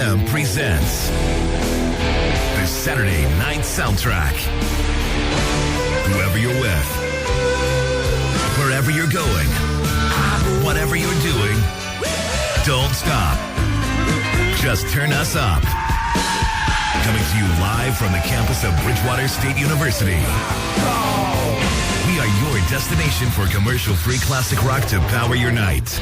WBIM presents the Saturday Night Soundtrack. Whoever you're with, wherever you're going, whatever you're doing, don't stop. Just turn us up. Coming to you live from the campus of Bridgewater State University. We are your destination for commercial-free classic rock to power your night.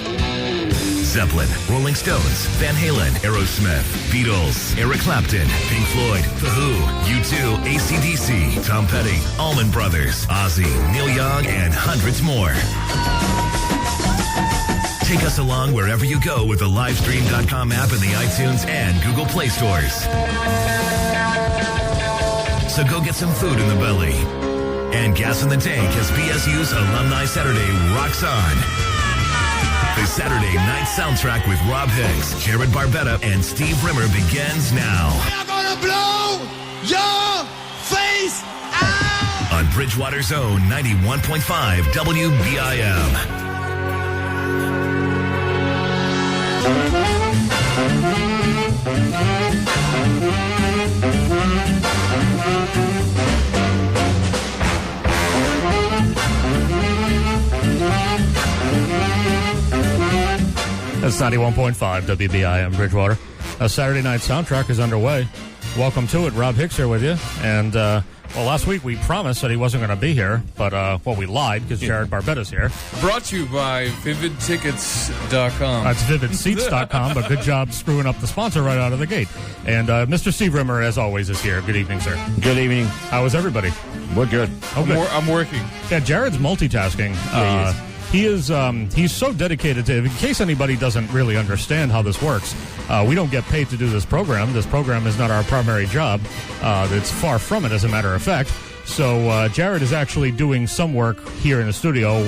Zeppelin, Rolling Stones, Van Halen, Aerosmith, Beatles, Eric Clapton, Pink Floyd, The Who, U2, AC/DC, Tom Petty, Allman Brothers, Ozzy, Neil Young, and hundreds more. Take us along wherever you go with the Livestream.com app in the iTunes and Google Play stores. So go get some food in the belly and gas in the tank as BSU's Alumni Saturday rocks on. The Saturday Night Soundtrack with Rob Hicks, Jared Barbetta, and Steve Rimmer begins now. We're gonna blow your face out! On Bridgewater's own 91.5 WBIM. That's 91.5 WBIM Bridgewater. A Saturday Night Soundtrack is underway. Welcome to it. Rob Hicks here with you. And, last week we promised that he wasn't going to be here, but, we lied because Jared Barbetta's here. Brought to you by VividTickets.com. That's VividSeats.com, but good job screwing up the sponsor right out of the gate. And, Mr. Steve Rimmer, as always, is here. Good evening, sir. Good evening. How is everybody? We're good. Oh, good. I'm working. Yeah, Jared's multitasking. Yeah, he is. He's so dedicated to. In case anybody doesn't really understand how this works, we don't get paid to do this program. This program is not our primary job. It's far from it, as a matter of fact. So Jared is actually doing some work here in the studio,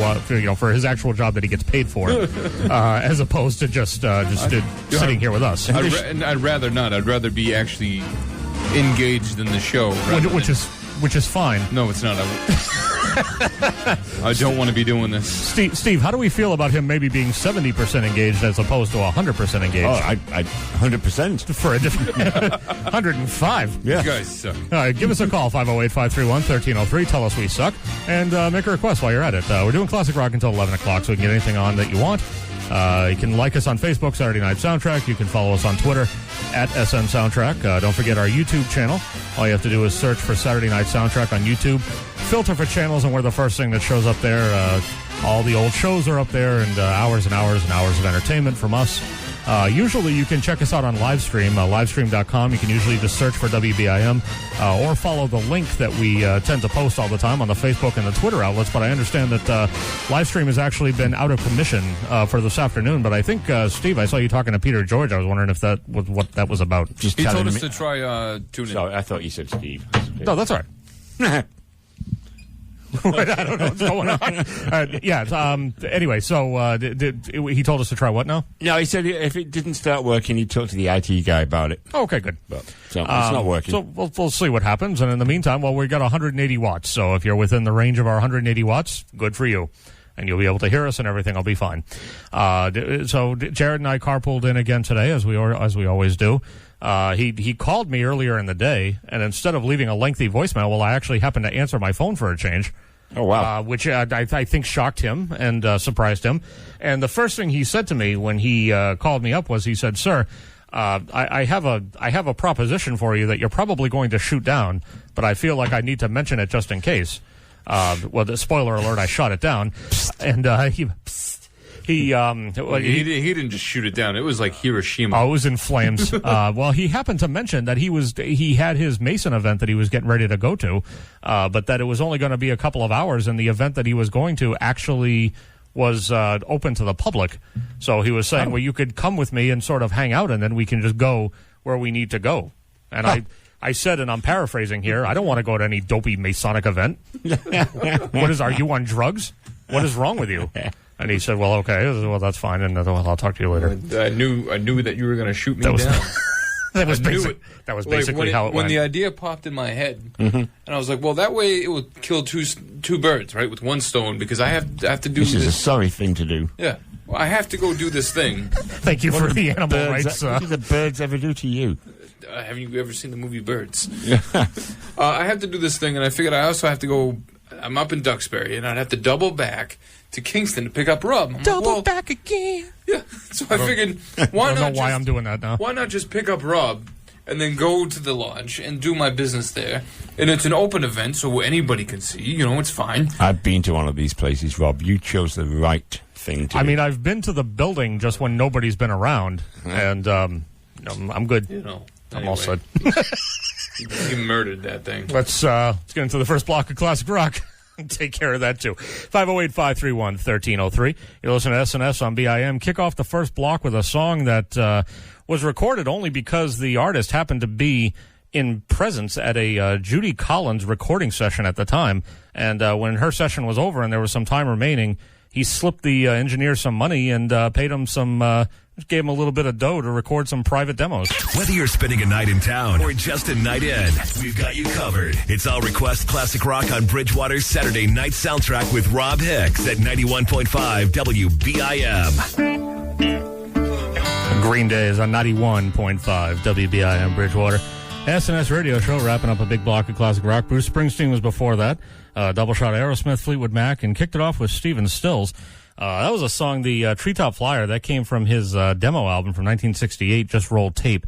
for his actual job that he gets paid for, as opposed to just sitting here with us. I'd rather not. I'd rather be actually engaged in the show, which is fine. No, it's not. I don't want to be doing this. Steve, how do we feel about him maybe being 70% engaged as opposed to 100% engaged? Oh, I 100%. For a different 105. Yeah. You guys suck. All right, give us a call, 508-531-1303. Tell us we suck, and make a request while you're at it. We're doing classic rock until 11 o'clock, so we can get anything on that you want. You can like us on Facebook, Saturday Night Soundtrack. You can follow us on Twitter, at SN Soundtrack. Don't forget our YouTube channel. All you have to do is search for Saturday Night Soundtrack on YouTube. Filter for channels, and we're the first thing that shows up there. All the old shows are up there, and hours and hours and hours of entertainment from us. Usually you can check us out on Livestream, livestream.com. You can usually just search for WBIM or follow the link that we tend to post all the time on the Facebook and the Twitter outlets. But I understand that Livestream has actually been out of commission for this afternoon. But I think, Steve, I saw you talking to Peter George. I was wondering if that was what that was about. He told us to try tuning in. Sorry, I thought you said Steve. No, that's all right. I don't know what's going on. Anyway, so he told us to try what now? No, he said if it didn't start working, he'd talk to the IT guy about it. Okay, good. So it's not working. So we'll see what happens. And in the meantime, we got 180 watts. So if you're within the range of our 180 watts, good for you. And you'll be able to hear us, and everything will be fine. So Jared and I carpooled in again today, as we always do. He called me earlier in the day, and instead of leaving a lengthy voicemail, I actually happened to answer my phone for a change. Oh, wow. Which I think shocked him and surprised him. And the first thing he said to me when he called me up was, he said, "Sir, I have a proposition for you that you're probably going to shoot down, but I feel like I need to mention it just in case." The spoiler alert, I shot it down, and he didn't just shoot it down. It was like Hiroshima. Oh, it was in flames. He happened to mention that he had his Mason event that he was getting ready to go to, but that it was only going to be a couple of hours, and the event that he was going to actually was open to the public. So he was saying, well, you could come with me and sort of hang out, and then we can just go where we need to go. And I said, and I'm paraphrasing here, I don't want to go to any dopey Masonic event. Are you on drugs? What is wrong with you? And he said, well, okay, well, that's fine, and I'll talk to you later. I knew that you were going to shoot me down. That was basically how it went. When the idea popped in my head, and I was like, well, that way it would kill two birds, right, with one stone, because I have to do this. This is a sorry thing to do. Yeah. I have to go do this thing. Thank you for the animal rights. What do the birds ever do to you? Have you ever seen the movie Birds? I have to do this thing, and I figured I also have to go. I'm up in Duxbury, and I'd have to double back to Kingston to pick up Rob. Double back again. Yeah, so I figured, why I not? don't know why I'm doing that now. Why not just pick up Rob and then go to the lodge and do my business there? And it's an open event, so anybody can see. You know, it's fine. I've been to one of these places, Rob. You chose the right thing to do. I mean, I've been to the building just when nobody's been around, and I'm good. You know, I'm all set. He murdered that thing. Let's get into the first block of classic rock. Take care of that, too. 508-531-1303. You're listening to SNS on BIM. Kick off the first block with a song that was recorded only because the artist happened to be in presence at a Judy Collins recording session at the time. And when her session was over and there was some time remaining, he slipped the engineer some money and paid him some... gave him a little bit of dough to record some private demos. Whether you're spending a night in town or just a night in, we've got you covered. It's All Request Classic Rock on Bridgewater's Saturday night soundtrack with Rob Hicks at 91.5 WBIM. Green Day is on 91.5 WBIM Bridgewater. SNS radio show wrapping up a big block of classic rock. Bruce Springsteen was before that. Double shot Aerosmith, Fleetwood Mac, and kicked it off with Stephen Stills. That was a song, the Treetop Flyer, that came from his demo album from 1968, Just Roll Tape.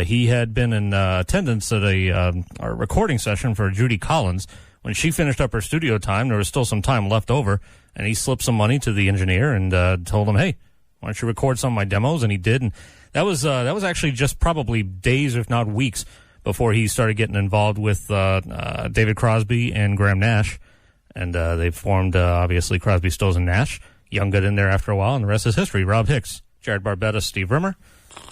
He had been in attendance at a recording session for Judy Collins. When she finished up her studio time, there was still some time left over, and he slipped some money to the engineer and told him, hey, why don't you record some of my demos? And he did. And that was actually just probably days, if not weeks, before he started getting involved with David Crosby and Graham Nash. And they formed, obviously, Crosby, Stills, and Nash. Young got in there after a while, and the rest is history. Rob Hicks, Jared Barbetta, Steve Rimmer.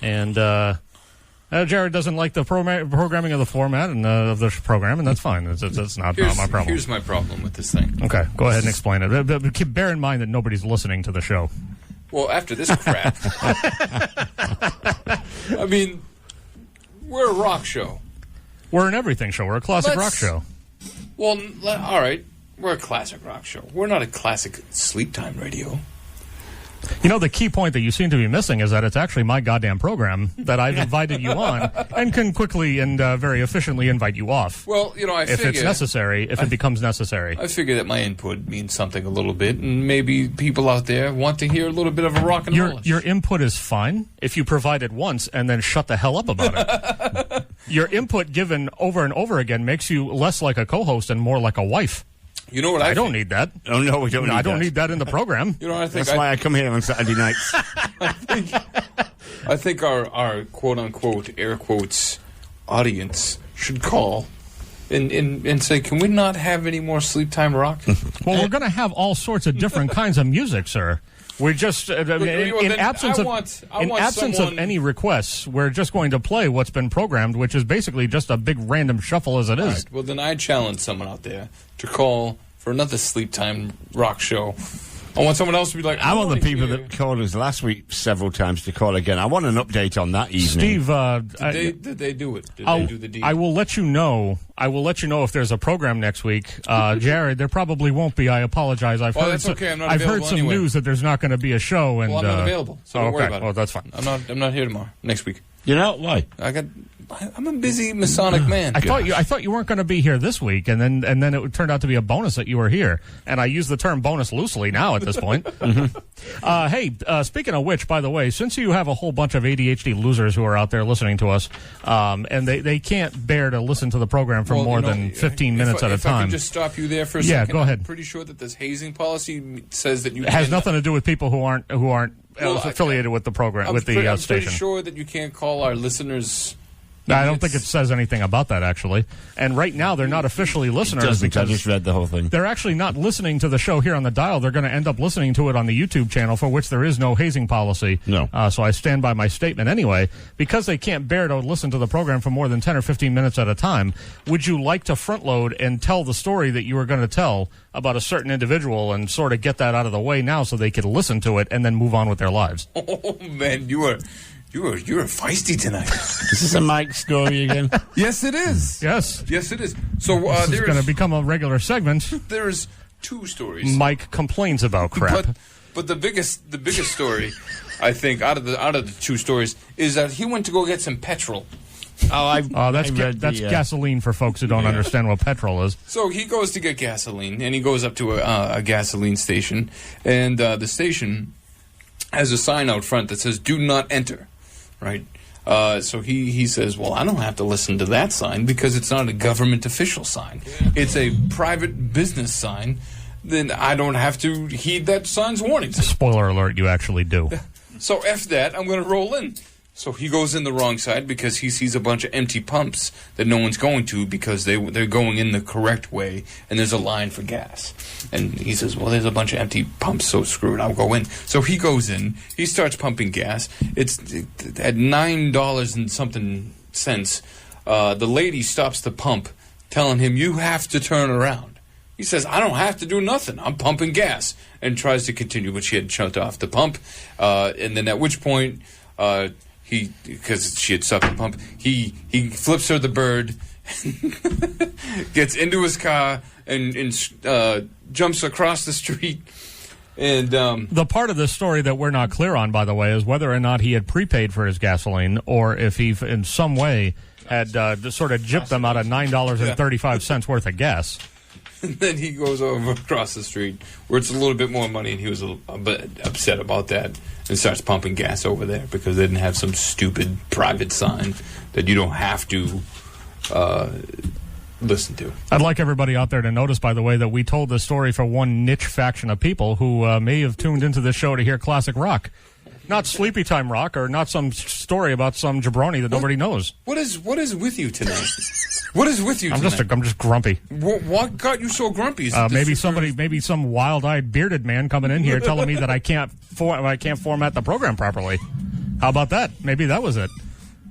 And Jared doesn't like the programming of the format and of the program, and that's fine. That's not my problem. Here's my problem with this thing. Okay, go ahead and explain it. But bear in mind that nobody's listening to the show. Well, after this crap, I mean, we're a rock show. We're an everything show. We're a classic rock show. Well, all right. We're a classic rock show. We're not a classic sleep time radio. You know, the key point that you seem to be missing is that it's actually my goddamn program that I've invited you on and can quickly and very efficiently invite you off. Well, you know, if it's necessary, if it becomes necessary. I figure that my input means something a little bit, and maybe people out there want to hear a little bit of a rock and roll. Your input is fine if you provide it once and then shut the hell up about it. Your input given over and over again makes you less like a co-host and more like a wife. You know what I don't need that. Oh, no, we don't need that. I don't need that in the program. You know what I think? That's why I come here on Saturday nights. I think our quote-unquote, air quotes, audience should call and say, can we not have any more sleep time rock? Well, we're going to have all sorts of different kinds of music, sir. We're just, in absence of any requests, we're just going to play what's been programmed, which is basically just a big random shuffle as it is. Right, well, then I challenge someone out there to call for another sleep time rock show. I want someone else to be like, I want the people that called us last week several times to call again. I want an update on that evening. Steve, did they do it? Did they do the deed? I will let you know. I will let you know if there's a program next week. Jared, there probably won't be. I apologize. I've heard some news that there's not going to be a show. And, well, I'm not available, so don't worry about it. Well, that's fine. I'm not here tomorrow. Next week. You know why? I'm a busy Masonic man. I thought you weren't going to be here this week, and then it turned out to be a bonus that you were here. And I use the term bonus loosely now at this point. Hey, speaking of which, by the way, since you have a whole bunch of ADHD losers who are out there listening to us, and they can't bear to listen to the program for more than 15 minutes at a time. If I can just stop you there for a second. Yeah, go ahead. I'm pretty sure that this hazing policy says that you has nothing to do with people who aren't affiliated with the program, with the station. I'm pretty sure that you can't call our listeners. I don't think it says anything about that, actually. And right now, they're not officially listeners. I just read the whole thing. They're actually not listening to the show here on the dial. They're going to end up listening to it on the YouTube channel, for which there is no hazing policy. No. So I stand by my statement anyway. Because they can't bear to listen to the program for more than 10 or 15 minutes at a time, would you like to front load and tell the story that you were going to tell about a certain individual and sort of get that out of the way now so they could listen to it and then move on with their lives? Oh, man, you're feisty tonight. Is this a Mike story again? Yes, it is. Yes. Yes, it is. So this is going to become a regular segment. There's two stories. Mike complains about crap. But the biggest story, I think, out of the two stories, is that he went to go get some petrol. That's gasoline for folks who don't understand what petrol is. So he goes to get gasoline, and he goes up to a gasoline station, and the station has a sign out front that says "Do not enter." Right. So he says, well, I don't have to listen to that sign because it's not a government official sign. It's a private business sign. Then I don't have to heed that sign's warnings. Spoiler alert, you actually do. So F that, I'm going to roll in. So he goes in the wrong side because he sees a bunch of empty pumps that no one's going to because they're going in the correct way, and there's a line for gas. And he says, well, there's a bunch of empty pumps, so screw it, I'll go in. So he goes in, he starts pumping gas. It's at $9 and something cents. The lady stops the pump, telling him, you have to turn around. He says, I don't have to do nothing. I'm pumping gas. And tries to continue, but she had shut off the pump. And then at which point... because she had stopped the pump, he flips her the bird, gets into his car, and jumps across the street. And the part of this story that we're not clear on, by the way, is whether or not he had prepaid for his gasoline, or if he, in some way, had sort of gypped them out of $9.35 worth of gas. And then he goes over across the street where it's a little bit more money, and he was a bit upset about that and starts pumping gas over there because they didn't have some stupid private sign that you don't have to listen to. I'd like everybody out there to notice, by the way, that we told this story for one niche faction of people who may have tuned into this show to hear classic rock. Not Sleepy Time Rock, or not some story about some jabroni that nobody knows. What is with you tonight? What is with you tonight? I'm just grumpy. What got you so grumpy? Maybe some wild-eyed bearded man coming in here telling me that I can't format the program properly. How about that? Maybe that was it.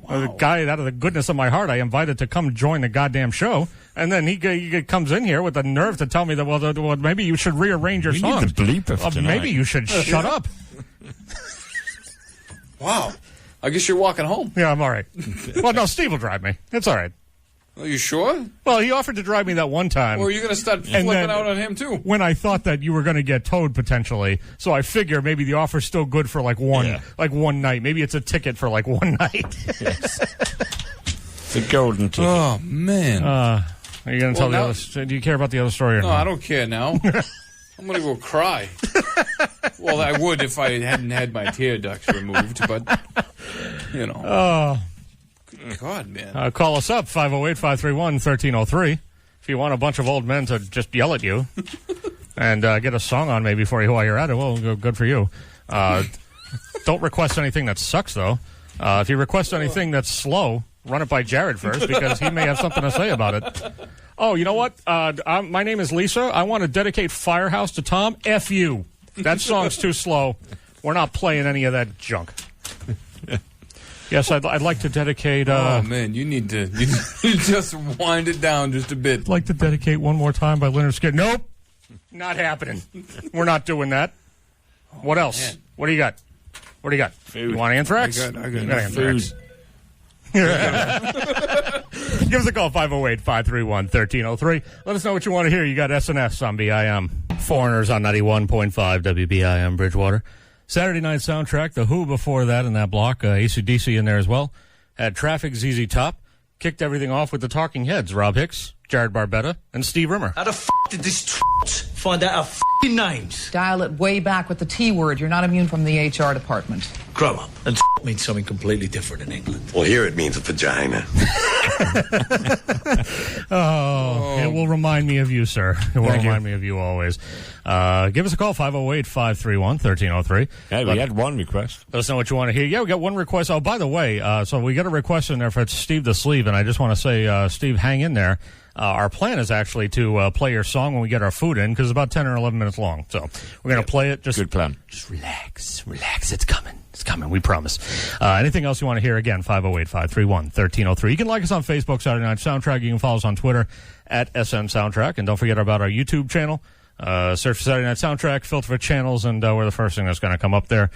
Wow. The guy, out of the goodness of my heart, I invited to come join the goddamn show, and then he comes in here with the nerve to tell me that well maybe you should rearrange your songs. Need the bleep tonight. Maybe you should shut up. Wow. I guess you're walking home. Yeah, I'm all right. Well, no, Steve will drive me. It's all right. Are you sure? Well, he offered to drive me that one time. Or are you going to start flipping out on him, too? When I thought that you were going to get towed, potentially, so I figure maybe the offer's still good for like one night. Maybe it's a ticket for like one night. Yes. The golden ticket. Oh, man. Are you going to tell the other... Do you care about the other story or no? not? I don't care now. I'm going to go cry. Well, I would if I hadn't had my tear ducts removed, but, you know. Oh. Good God, man. Call us up, 508-531-1303. If you want a bunch of old men to just yell at you and get a song on maybe for you while you're at it, well, good for you. Don't request anything that sucks, though. If you request anything that's slow, run it by Jared first, because he may have something to say about it. Oh, you know what? My name is Lisa. I want to dedicate Firehouse to Tom. F you. That song's too slow. We're not playing any of that junk. Yes, I'd like to dedicate... oh, man, you need to just wind it down just a bit. I'd like to dedicate One More Time by Leonard Skinner. Nope. Not happening. We're not doing that. What else? Man. What do you got? What do you got? Food. You want Anthrax? I got Anthrax. Give us a call, 508-531-1303. Let us know what you want to hear. You got SNS on BIM. Foreigners on 91.5 WBIM Bridgewater. Saturday Night Soundtrack, The Who before that in that block, AC/DC in there as well. Had Traffic, ZZ Top. Kicked everything off with the Talking Heads, Rob Hicks, Jared Barbetta, and Steve Rimmer. How the f*** did this find out our f***ing names? Dial it way back with the T word. You're not immune from the HR department. Grow up. And means something completely different in England. Well, here it means a vagina. It will remind me of you, sir. It will remind me of you always. Give us a call, 508-531-1303. Hey, we had one request. Let us know what you want to hear. Yeah, we got one request. Oh, by the way, so we got a request in there for Steve the Sleeve, and I just want to say, Steve, hang in there. Our plan is actually to play your song when we get our food in, because it's about 10 or 11 minutes long. So we're going to play it. Good plan. Just relax. It's coming. It's coming. We promise. Anything else you want to hear? Again, 508-531-1303. You can like us on Facebook, Saturday Night Soundtrack. You can follow us on Twitter at SN Soundtrack. And don't forget about our YouTube channel. Search for Saturday Night Soundtrack, filter for channels, and we're the first thing that's going to come up there.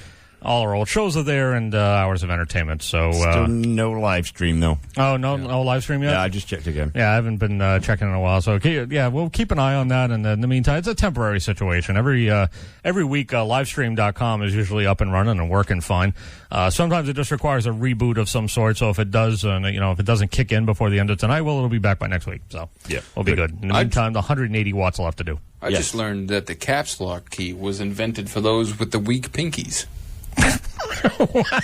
All our old shows are there, and hours of entertainment. So Still no live stream, though. Oh, no live stream yet? Yeah, I just checked again. Yeah, I haven't been checking in a while. So, yeah, we'll keep an eye on that. And in the meantime, it's a temporary situation. Every week, livestream.com is usually up and running and working fine. Sometimes it just requires a reboot of some sort. So if it does, if it doesn't kick in before the end of tonight, well, it'll be back by next week. So yeah, we'll be good. In the meantime, the 180 watts will have to do. I just learned that the caps lock key was invented for those with the weak pinkies. What?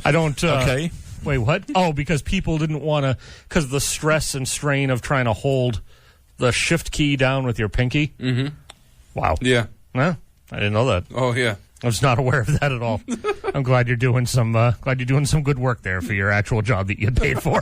I don't. Okay. Wait, what? Oh, because people didn't want to, because the stress and strain of trying to hold the shift key down with your pinky. Mm-hmm. Wow. Yeah. Huh? I didn't know that. Oh, yeah. I was not aware of that at all. I'm glad you're doing some good work there for your actual job that you get paid for.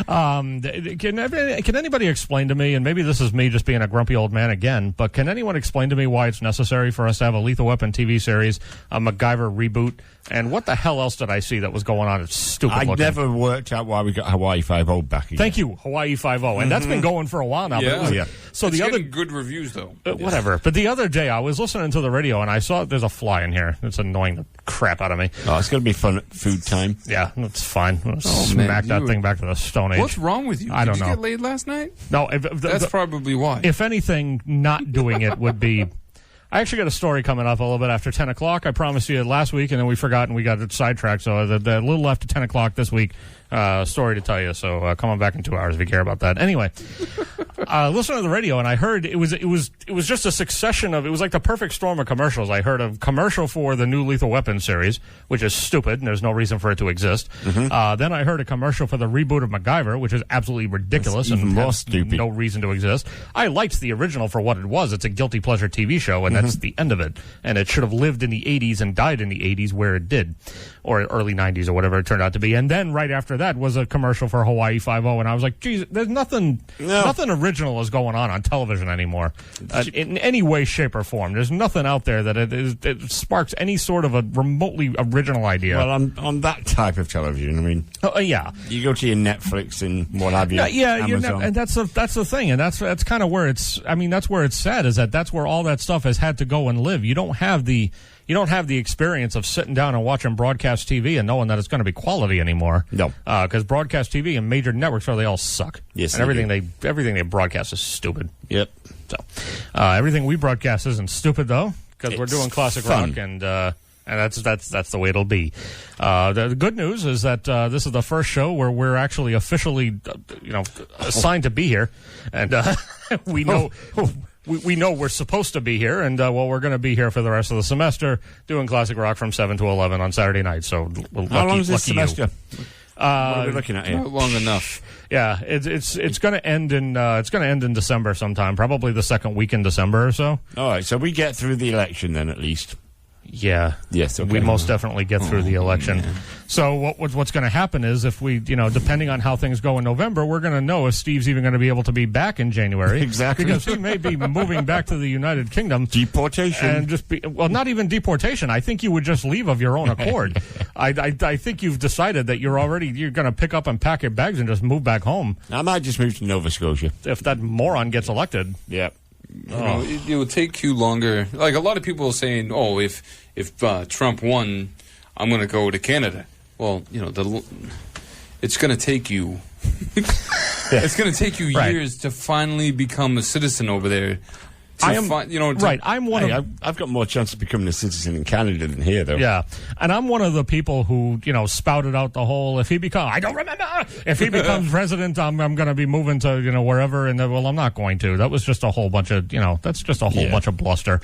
Can anybody explain to me, and maybe this is me just being a grumpy old man again, but can anyone explain to me why it's necessary for us to have a Lethal Weapon TV series, a MacGyver reboot, and what the hell else did I see that was going on? It's stupid I looking. never worked out why we got Hawaii 5-0 back again. Thank you, Hawaii 5-0, and that's been going for a while now. Yeah. But Yeah. So It's the other getting good reviews, though. whatever. But the other day I was listening to the radio and I saw there's a fly in here. It's annoying the crap out of me. Oh, it's going to be fun at food time. Yeah, that's fine. man, Smack that you- thing back to the Stone Age. What's wrong with you? I don't Did you know. get laid last night? No, That's probably why. if anything, not doing it would be. I actually got a story coming up a little bit after 10 o'clock. I promised you last week, and then we forgot and we got it sidetracked. So the little after 10 o'clock this week, story to tell you. So come on back in 2 hours if you care about that. Anyway, listening to the radio, and I heard it was just a succession of, it was like the perfect storm of commercials. I heard a commercial for the new Lethal Weapon series, which is stupid, and there's no reason for it to exist. Mm-hmm. Then I heard a commercial for the reboot of MacGyver, which is absolutely ridiculous That's even and more has stupid. no reason to exist. I liked the original for what it was. It's a guilty pleasure TV show, and that's the end of it. And it should have lived in the 80s and died in the 80s where it did, or early 90s or whatever it turned out to be. And then right after that was a commercial for Hawaii 5-0, and I was like, geez, there's nothing original is going on television anymore in any way, shape, or form. There's nothing out there that it sparks any sort of a remotely original idea. Well, on that type of television, I mean, yeah. you go to your Netflix and what have you. Amazon. And that's the thing, and that's kind of where it's. I mean, that's where it's sad, is that's where all that stuff has had to go and live. You don't have the experience of sitting down and watching broadcast TV and knowing that it's going to be quality anymore. No, because broadcast TV and major networks they all suck. Yes, and everything they broadcast is stupid. Yep. So everything we broadcast isn't stupid though, because we're It's doing classic fun. rock and that's the way it'll be. The good news is that this is the first show where we're actually officially, assigned to be here, and we know. We know we're supposed to be here, and we're going to be here for the rest of the semester doing classic rock from 7 to 11 on Saturday night. So How long is this semester? What Uh, are we looking at here? Not long enough. yeah, it's going to end in December sometime, probably the second week in December or so. All right, so we get through the election then, at least. Yeah. Yes, okay. We most definitely get through the election. Man. So what's going to happen is if we, depending on how things go in November, we're going to know if Steve's even going to be able to be back in January. Exactly. Because he may be moving back to the United Kingdom. Deportation. And just not even deportation. I think you would just leave of your own accord. I think you've decided that you're going to pick up and pack your bags and just move back home I might just move to Nova Scotia. if that moron gets elected. Yep. It will take you longer. Like a lot of people are saying, "Oh, if Trump won, I'm going to go to Canada." Well, it's going to take you. It's going to take you Right. years to finally become a citizen over there. Right. I'm one of I've got more chance of becoming a citizen in Canada than here, though. Yeah, and I'm one of the people who spouted out the whole if he becomes president, I'm going to be moving to wherever, and I'm not going to. That was just a whole bunch of that's just a whole bunch of bluster,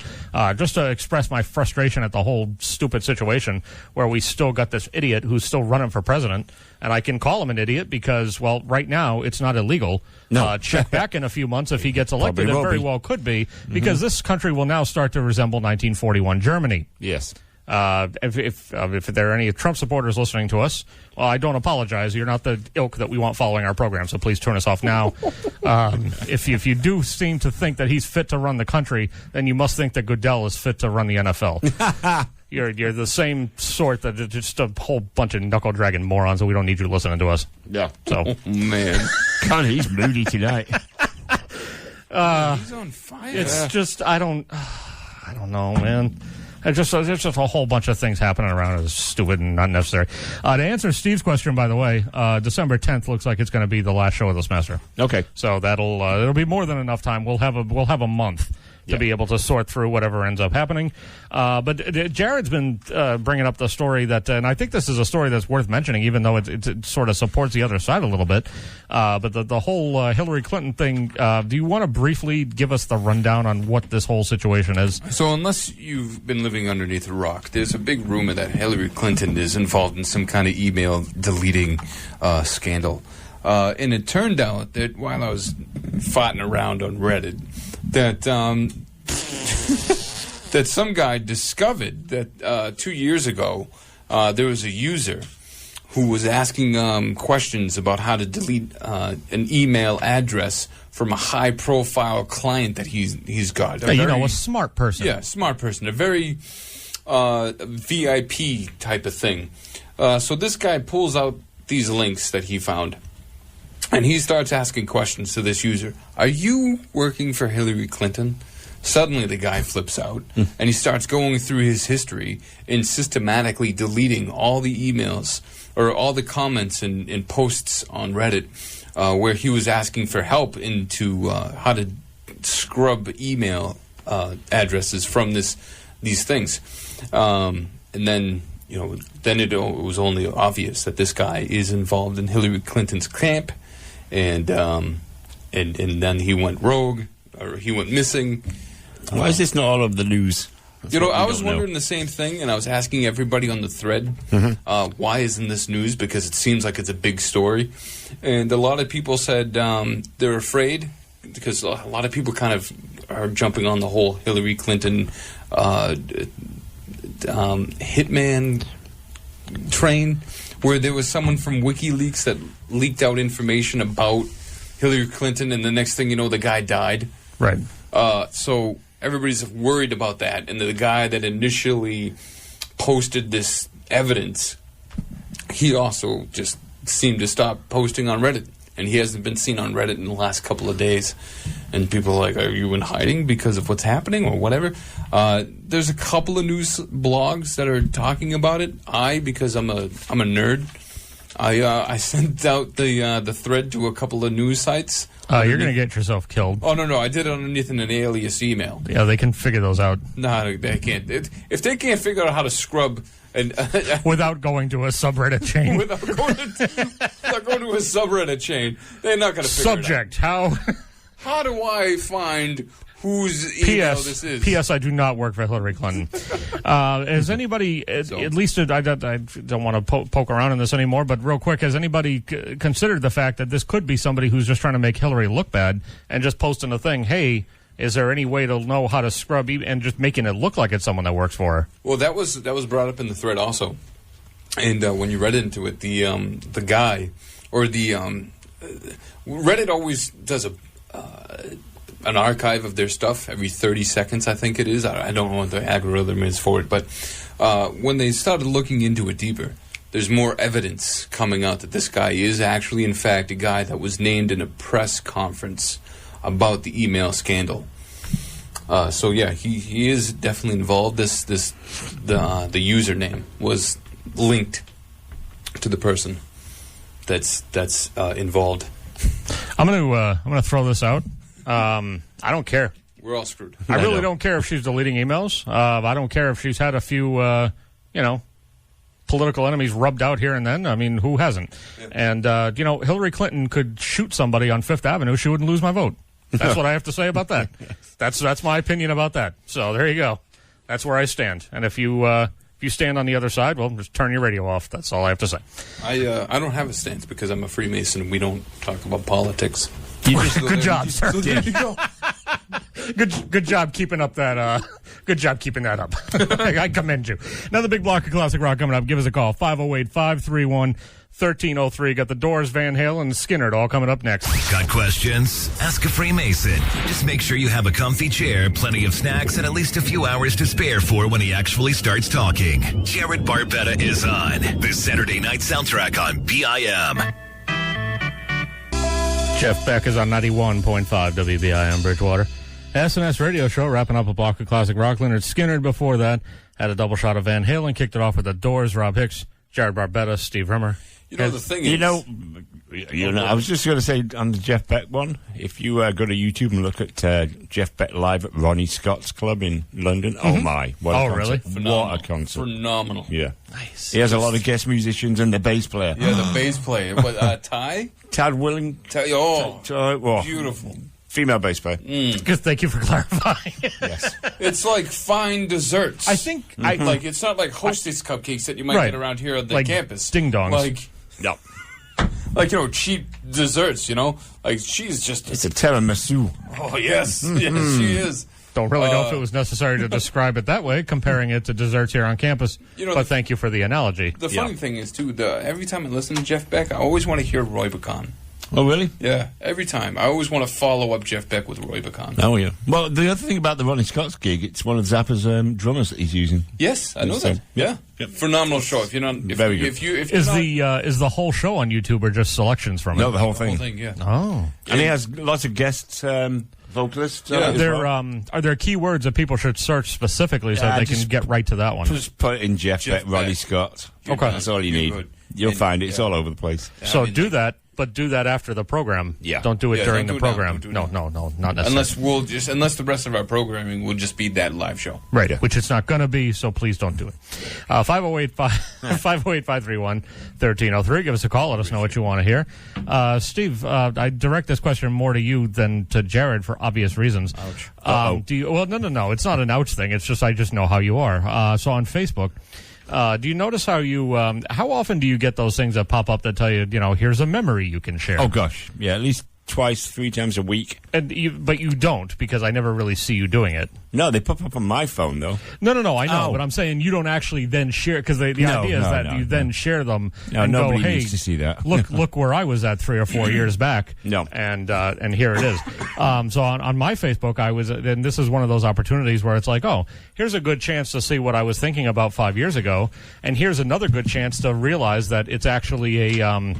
just to express my frustration at the whole stupid situation where we still got this idiot who's still running for president, and I can call him an idiot because right now it's not illegal. No. Check back in a few months if he gets elected. Probably It will very be. well could be, because this country will now start to resemble 1941 Germany. Yes. If there are any Trump supporters listening to us, well, I don't apologize. You're not the ilk that we want following our program, so please turn us off now. If you do seem to think that he's fit to run the country, then you must think that Goodell is fit to run the NFL. You're the same sort that just a whole bunch of knuckle-dragging morons, so we don't need you listening to us. Yeah. So, Oh, man, God, he's moody tonight. he's on fire. it's just, I don't I don't know, man. There's just a whole bunch of things happening around. It's stupid and not necessary. To answer Steve's question, by the way, December 10th looks like it's going to be the last show of the semester. Okay. So it'll be more than enough time. We'll have a month to be able to sort through whatever ends up happening. But Jared's been bringing up the story that, and I think this is a story that's worth mentioning, even though it sort of supports the other side a little bit. But the whole Hillary Clinton thing, do you want to briefly give us the rundown on what this whole situation is? So unless you've been living underneath a rock, there's a big rumor that Hillary Clinton is involved in some kind of email deleting scandal. And it turned out that while I was fighting around on Reddit, that that some guy discovered that 2 years ago there was a user who was asking questions about how to delete an email address from a high-profile client that he's got. A smart person. Yeah, smart person. A very VIP type of thing. So this guy pulls out these links that he found, and he starts asking questions to this user. Are you working for Hillary Clinton? Suddenly the guy flips out, and he starts going through his history and systematically deleting all the emails or all the comments and posts on Reddit where he was asking for help into how to scrub email addresses from these things. And then, then it was only obvious that this guy is involved in Hillary Clinton's camp. And then he went rogue, or he went missing. Why is this not all over the news? I was wondering the same thing, and I was asking everybody on the thread, why isn't this news? Because it seems like it's a big story. And a lot of people said they're afraid, because a lot of people kind of are jumping on the whole Hillary Clinton hitman train, where there was someone from WikiLeaks that leaked out information about Hillary Clinton, and the next thing you know, the guy died. Right. So everybody's worried about that. And the guy that initially posted this evidence, he also just seemed to stop posting on Reddit. And he hasn't been seen on Reddit in the last couple of days. And people are like, are you in hiding because of what's happening or whatever? There's a couple of news blogs that are talking about it. Because I'm a nerd, I sent out the thread to a couple of news sites. You're going to get yourself killed. Oh, no, I did it underneath an alias email. Yeah, they can figure those out. No, they can't. If they can't figure out how to scrub... without going to a subreddit chain. without going to a subreddit chain, they're not going to figure Subject, it out. How do I find whose email this is? P.S. I do not work for Hillary Clinton. Has anybody, at least I don't want to poke around in this anymore, but real quick, has anybody considered the fact that this could be somebody who's just trying to make Hillary look bad and just posting a thing, hey, is there any way to know how to scrub and just making it look like it's someone that works for her? Well, that was brought up in the thread also, and when you read into it, the guy or the Reddit always does an archive of their stuff every 30 seconds, I think it is. I don't know what the algorithm is for it, but when they started looking into it deeper, there's more evidence coming out that this guy is actually, in fact, a guy that was named in a press conference about the email scandal. So yeah, he is definitely involved. The username was linked to the person that's involved. I'm gonna throw this out. I don't care. We're all screwed. I really don't care if she's deleting emails. I don't care if she's had a few political enemies rubbed out here and then. I mean, who hasn't? Yeah. And Hillary Clinton could shoot somebody on Fifth Avenue. She wouldn't lose my vote. That's what I have to say about that. That's my opinion about that. So there you go. That's where I stand. And if you stand on the other side, well, just turn your radio off. That's all I have to say. I don't have a stance because I'm a Freemason and we don't talk about politics. Good job, sir. So there you go. Good job keeping up that. Good job keeping that up. I commend you. Another big block of classic rock coming up. Give us a call 508-531-1303. Got the Doors, Van Halen, and Skinner all coming up next. Got questions? Ask a Freemason. Just make sure you have a comfy chair, plenty of snacks, and at least a few hours to spare for when he actually starts talking. Jared Barbetta is on this Saturday night soundtrack on BIM. Jeff Beck is on 91.5 WBIM Bridgewater. SNS radio show, wrapping up a block of classic rock. Leonard Skinner before that had a double shot of Van Halen, kicked it off with the Doors, Rob Hicks, Jared Barbetta, Steve Rimmer. You know, the thing You is... know, I was just going to say on the Jeff Beck one, if you go to YouTube and look at Jeff Beck live at Ronnie Scott's club in London, oh my, what a concert. Really? What a concert. Phenomenal. Yeah. Nice. He has a lot of guest musicians and the bass player. Yeah, the bass player. What, Ty? Tad Willing. Beautiful. Female bass player. Good, thank you for clarifying. Yes. It's like fine desserts. I think... Like, it's not like Hostess cupcakes that you might get around here at the like campus. ding-dongs. No. Like, cheap desserts, Like, she's just... It's a tiramisu. Oh, yes. Yes, she is. Don't really know if it was necessary to describe it that way, comparing it to desserts here on campus. But thank you for the analogy. The funny thing is, too, every time I listen to Jeff Beck, I always want to hear Roy Bacon. Oh, really? Yeah, every time. I always want to follow up Jeff Beck with Roy Bacon. Oh, yeah. Well, the other thing about the Ronnie Scott's gig, it's one of Zappa's drummers that he's using. Yes, I know that. Yeah. Yep. Phenomenal show. If you're not... Very good. If you're Is not, the whole show on YouTube or just selections from it? No, the whole the whole thing. thing, yeah. Oh. And he has lots of guest vocalists. Yeah, Are there keywords that people should search specifically so Yeah, they can just get right to that one? Just put in Jeff Beck, Ronnie Beck. Scott. You're Okay. done. That's all you You're need. good. You'll And- find it. It's yeah. all over the place. So I mean, do that, but do that after the program. Yeah. Don't do it Yeah, during don't the do it now. program. Don't do it No, now. not necessarily. Unless the rest of our programming will just be that live show. Right, Yeah. which it's not going to be, so please don't do it. 508-531-1303. Give us a call. Let us know what you want to hear. Steve, I direct this question more to you than to Jared for obvious reasons. Ouch. No. It's not an ouch thing. It's just I just know how you are. So on Facebook, do you notice how how often do you get those things that pop up that tell you, here's a memory you can share? Oh, gosh. Yeah, at least twice, 3 times a week. But you don't, because I never really see you doing it. No, they pop up on my phone, though. No, I know, Oh. but I'm saying you don't actually then share, because the No, idea is no, that no, you then share them No, and go, nobody hey, needs to see that. look where I was at 3 or 4 years back. No. And here it is. So on my Facebook, and this is one of those opportunities where it's like, oh, here's a good chance to see what I was thinking about 5 years ago, and here's another good chance to realize that it's actually a...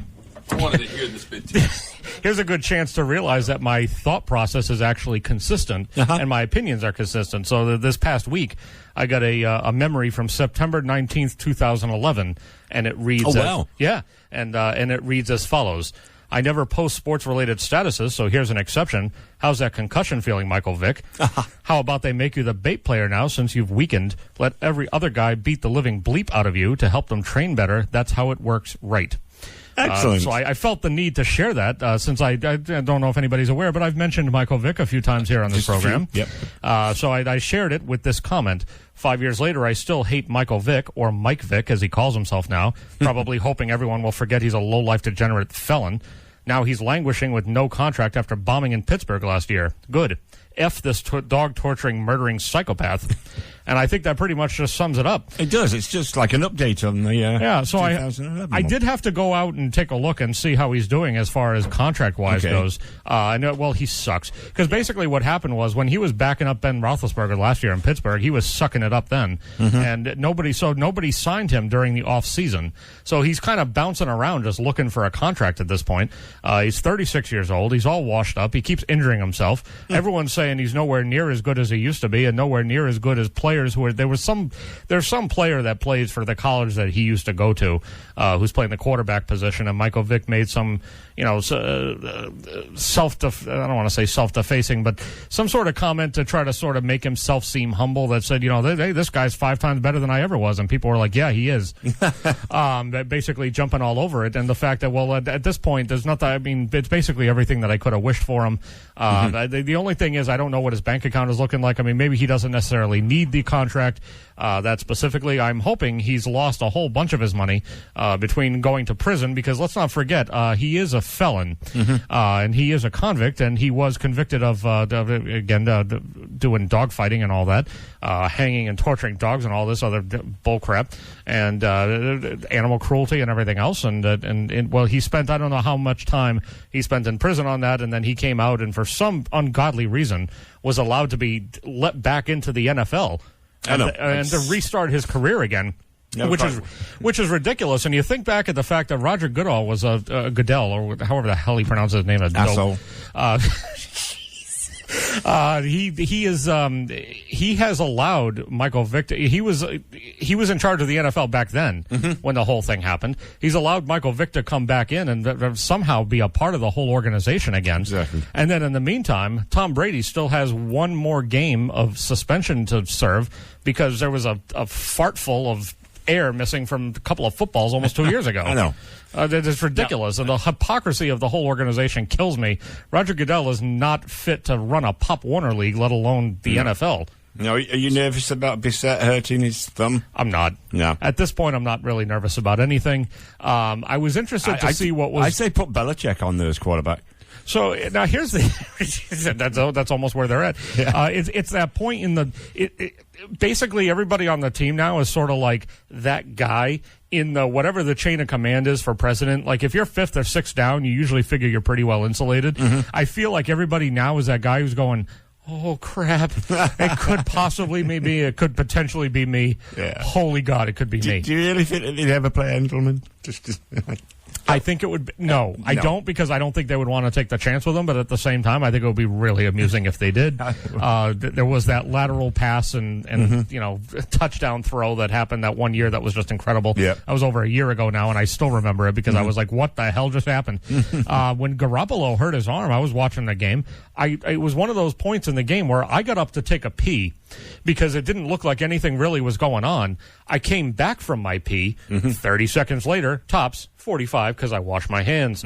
I wanted to hear this bit, too. Here's a good chance to realize that my thought process is actually consistent and my opinions are consistent. So this past week, I got a memory from September 19th, 2011, and it reads... Oh, wow. And it reads as follows. I never post sports-related statuses, so here's an exception. How's that concussion feeling, Michael Vick? How about they make you the bait player now since you've weakened? Let every other guy beat the living bleep out of you to help them train better. That's how it works right. Excellent. So I felt the need to share that since I don't know if anybody's aware, but I've mentioned Michael Vick a few times here on this program. Yep. So I shared it with this comment. 5 years later, I still hate Michael Vick, or Mike Vick, as he calls himself now, probably hoping everyone will forget he's a low-life degenerate felon. Now he's languishing with no contract after bombing in Pittsburgh last year. Good. F this dog-torturing, murdering psychopath. And I think that pretty much just sums it up. It does. It's just like an update on the So 2011 I one. did have to go out and take a look and see how he's doing as far as contract-wise Okay. goes. I know, well, he sucks. Because basically what happened was when he was backing up Ben Roethlisberger last year in Pittsburgh, he was sucking it up then. And nobody signed him during the off-season. So he's kind of bouncing around just looking for a contract at this point. He's 36 years old. He's all washed up. He keeps injuring himself. Everyone's saying he's nowhere near as good as he used to be and nowhere near as good as players who are... There's some player that plays for the college that he used to go to who's playing the quarterback position, and Michael Vick made some, I don't want to say self-defacing, but some sort of comment to try to sort of make himself seem humble that said, hey, this guy's 5 times better than I ever was, and people were like, yeah, he is. Basically jumping all over it, and the fact that, well, at this point, there's nothing, I mean, it's basically everything that I could have wished for him. The only thing is I don't know what his bank account is looking like. I mean, maybe he doesn't necessarily need the contract that specifically. I'm hoping he's lost a whole bunch of his money between going to prison, because let's not forget, he is a felon, and he is a convict, and he was convicted of doing dog fighting and all that, hanging and torturing dogs and all this other bull crap, and animal cruelty and everything else. And he spent, I don't know how much time he spent in prison on that, and then he came out and for some ungodly reason was allowed to be let back into the NFL and to restart his career again. No, which is ridiculous, and you think back at the fact that Roger Goodell was a Goodell, or however the hell he pronounces his name, Asshole. He has allowed Michael Vick. He was in charge of the NFL back then when the whole thing happened. He's allowed Michael Vick to come back in and somehow be a part of the whole organization again. Exactly. And then in the meantime, Tom Brady still has one more game of suspension to serve because there was a fartful of air missing from a couple of footballs almost 2 years ago. I know. It's ridiculous, and the hypocrisy of the whole organization kills me. Roger Goodell is not fit to run a Pop Warner League, let alone the NFL. No, are you nervous about Bissett hurting his thumb? I'm not. No. At this point, I'm not really nervous about anything. I was interested to see what was... I say put Belichick on there as quarterback. So now here's the that's almost where they're at. Yeah. It's that point in the basically everybody on the team now is sort of like that guy in the whatever the chain of command is for president. Like if you're fifth or sixth down, you usually figure you're pretty well insulated. I feel like everybody now is that guy who's going, oh crap! It could possibly maybe it could potentially be me. Yeah. Holy God, it could be me. Do you really think that they'd ever play Engelman? Just I think it would be, no, I don't, because I don't think they would want to take the chance with him, but at the same time, I think it would be really amusing if they did. There was that lateral pass and touchdown throw that happened that one year that was just incredible. Yeah. That was over a year ago now, and I still remember it because I was like, what the hell just happened? When Garoppolo hurt his arm, I was watching the game. It was one of those points in the game where I got up to take a pee because it didn't look like anything really was going on. I came back from my pee 30 seconds later, tops, 45, because I wash my hands.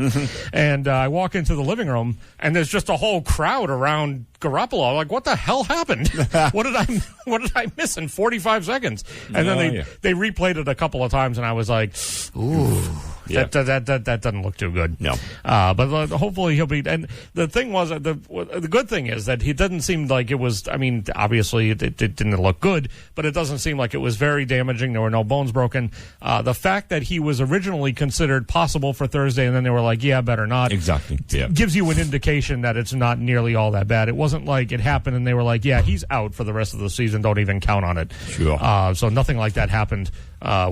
And I walk into the living room, and there's just a whole crowd around Garoppolo. I'm like, what the hell happened? What did I miss in 45 seconds? And then they replayed it a couple of times, and I was like, ooh. Yeah. That doesn't look too good. No. But hopefully he'll be. And the thing was, the good thing is that he doesn't seem like it was. I mean, obviously it didn't look good, but it doesn't seem like it was very damaging. There were no bones broken. The fact that he was originally considered possible for Thursday, and then they were like, yeah, better not. Exactly. Yeah. Gives you an indication that it's not nearly all that bad. It wasn't like it happened, and they were like, yeah, he's out for the rest of the season. Don't even count on it. Sure. So nothing like that happened.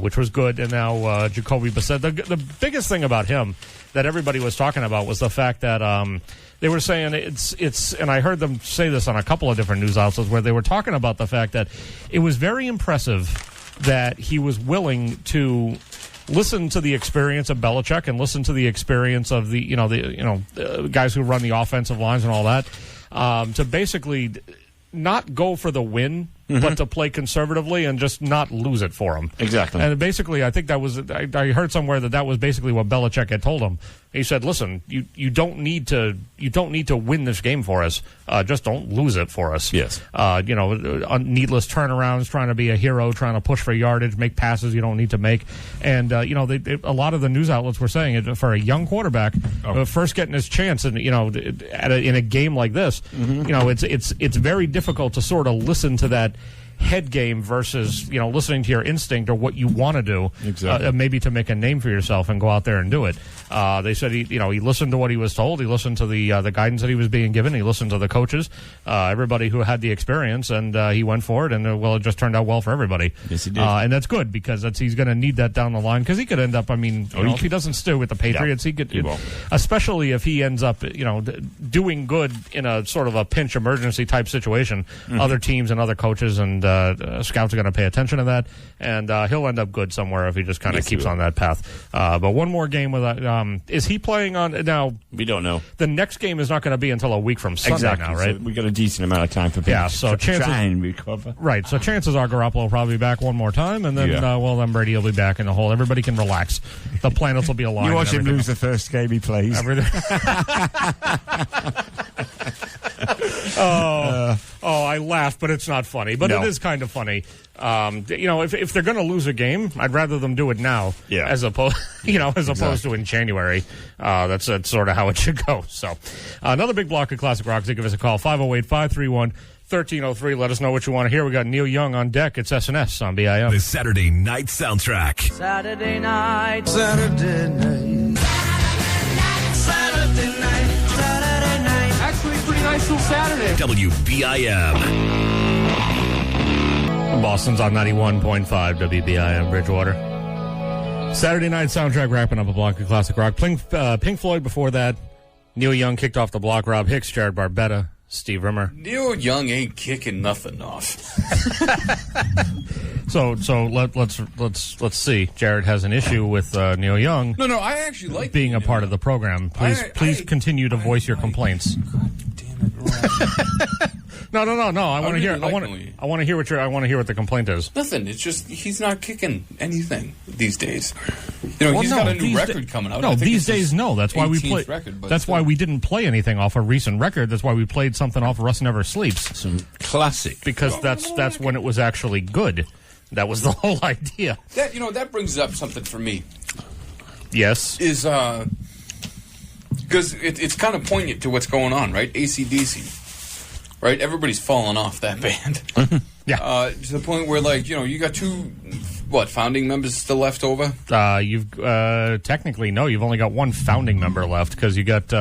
Which was good, and now Jacoby Brissett. The biggest thing about him that everybody was talking about was the fact that they were saying it's, and I heard them say this on a couple of different news outlets where they were talking about the fact that it was very impressive that he was willing to listen to the experience of Belichick and listen to the experience of the guys who run the offensive lines and all that to basically not go for the win, but to play conservatively and just not lose it for him. Exactly. And basically, I think that was, I heard somewhere that was basically what Belichick had told him. He said, listen, you don't need to win this game for us. Just don't lose it for us. Yes. Needless turnarounds, trying to be a hero, trying to push for yardage, make passes you don't need to make. And, a lot of the news outlets were saying it for a young quarterback, first getting his chance and, in a game like this, it's very difficult to sort of listen to that head game versus listening to your instinct or what you want to do. Exactly. Maybe to make a name for yourself and go out there and do it. They said he listened to what he was told. He listened to the guidance that he was being given. He listened to the coaches, everybody who had the experience, and he went for it. And it just turned out well for everybody. Yes, he did. And that's good because he's going to need that down the line because he could end up. I mean, if he doesn't stay with the Patriots, he could, especially if he ends up, doing good in a sort of a pinch emergency type situation. Other teams and other coaches and scouts are going to pay attention to that, and he'll end up good somewhere if he just kind of keeps on that path. But one more game with is he playing on now? We don't know. The next game is not going to be until a week from Sunday now, right? So we got a decent amount of time for people to try and recover. Right. So chances are Garoppolo will probably be back one more time, and then then Brady will be back in the hole. Everybody can relax. The planets will be aligned. You watch him lose the first game he plays. I laugh, but it's not funny. But it is kind of funny. If they're going to lose a game, I'd rather them do it now, as opposed to in January. That's sort of how it should go. So, another big block of classic rock. Give us a call 508-531-1303. Let us know what you want to hear. We got Neil Young on deck. It's SNS on BIM. The Saturday Night Soundtrack. Saturday night. Saturday night. Saturday night. Saturday night. Actually, pretty nice little Saturday. WBIM. Boston's on 91.5 WBIM Bridgewater. Saturday Night Soundtrack wrapping up a block of classic rock. Pink Floyd before that. Neil Young kicked off the block. Rob Hicks, Jared Barbetta, Steve Rimmer. Neil Young ain't kicking nothing off. So let's see. Jared has an issue with Neil Young. No, I actually like being a Neil part Young. of the program. Please continue to voice your complaints. God damn it, Ron. No. I want to hear. really like Neil. I want to hear what I want to hear what the complaint is. Nothing. It's just he's not kicking anything these days. You know, he's got a new record coming out. No, I think these it's his days, no. That's why we 18th play. record, but That's why still. we didn't play anything off a recent record. That's why we played something off Rust Never Sleeps, Some classic. because that's when it was actually good. That was the whole idea. That brings up something for me. Yes. Is because it's kind of poignant to what's going on, right? AC/DC, right? Everybody's falling off that band. Yeah. To the point where, like, you got two founding members still left over. You've technically no. You've only got one founding member left because you got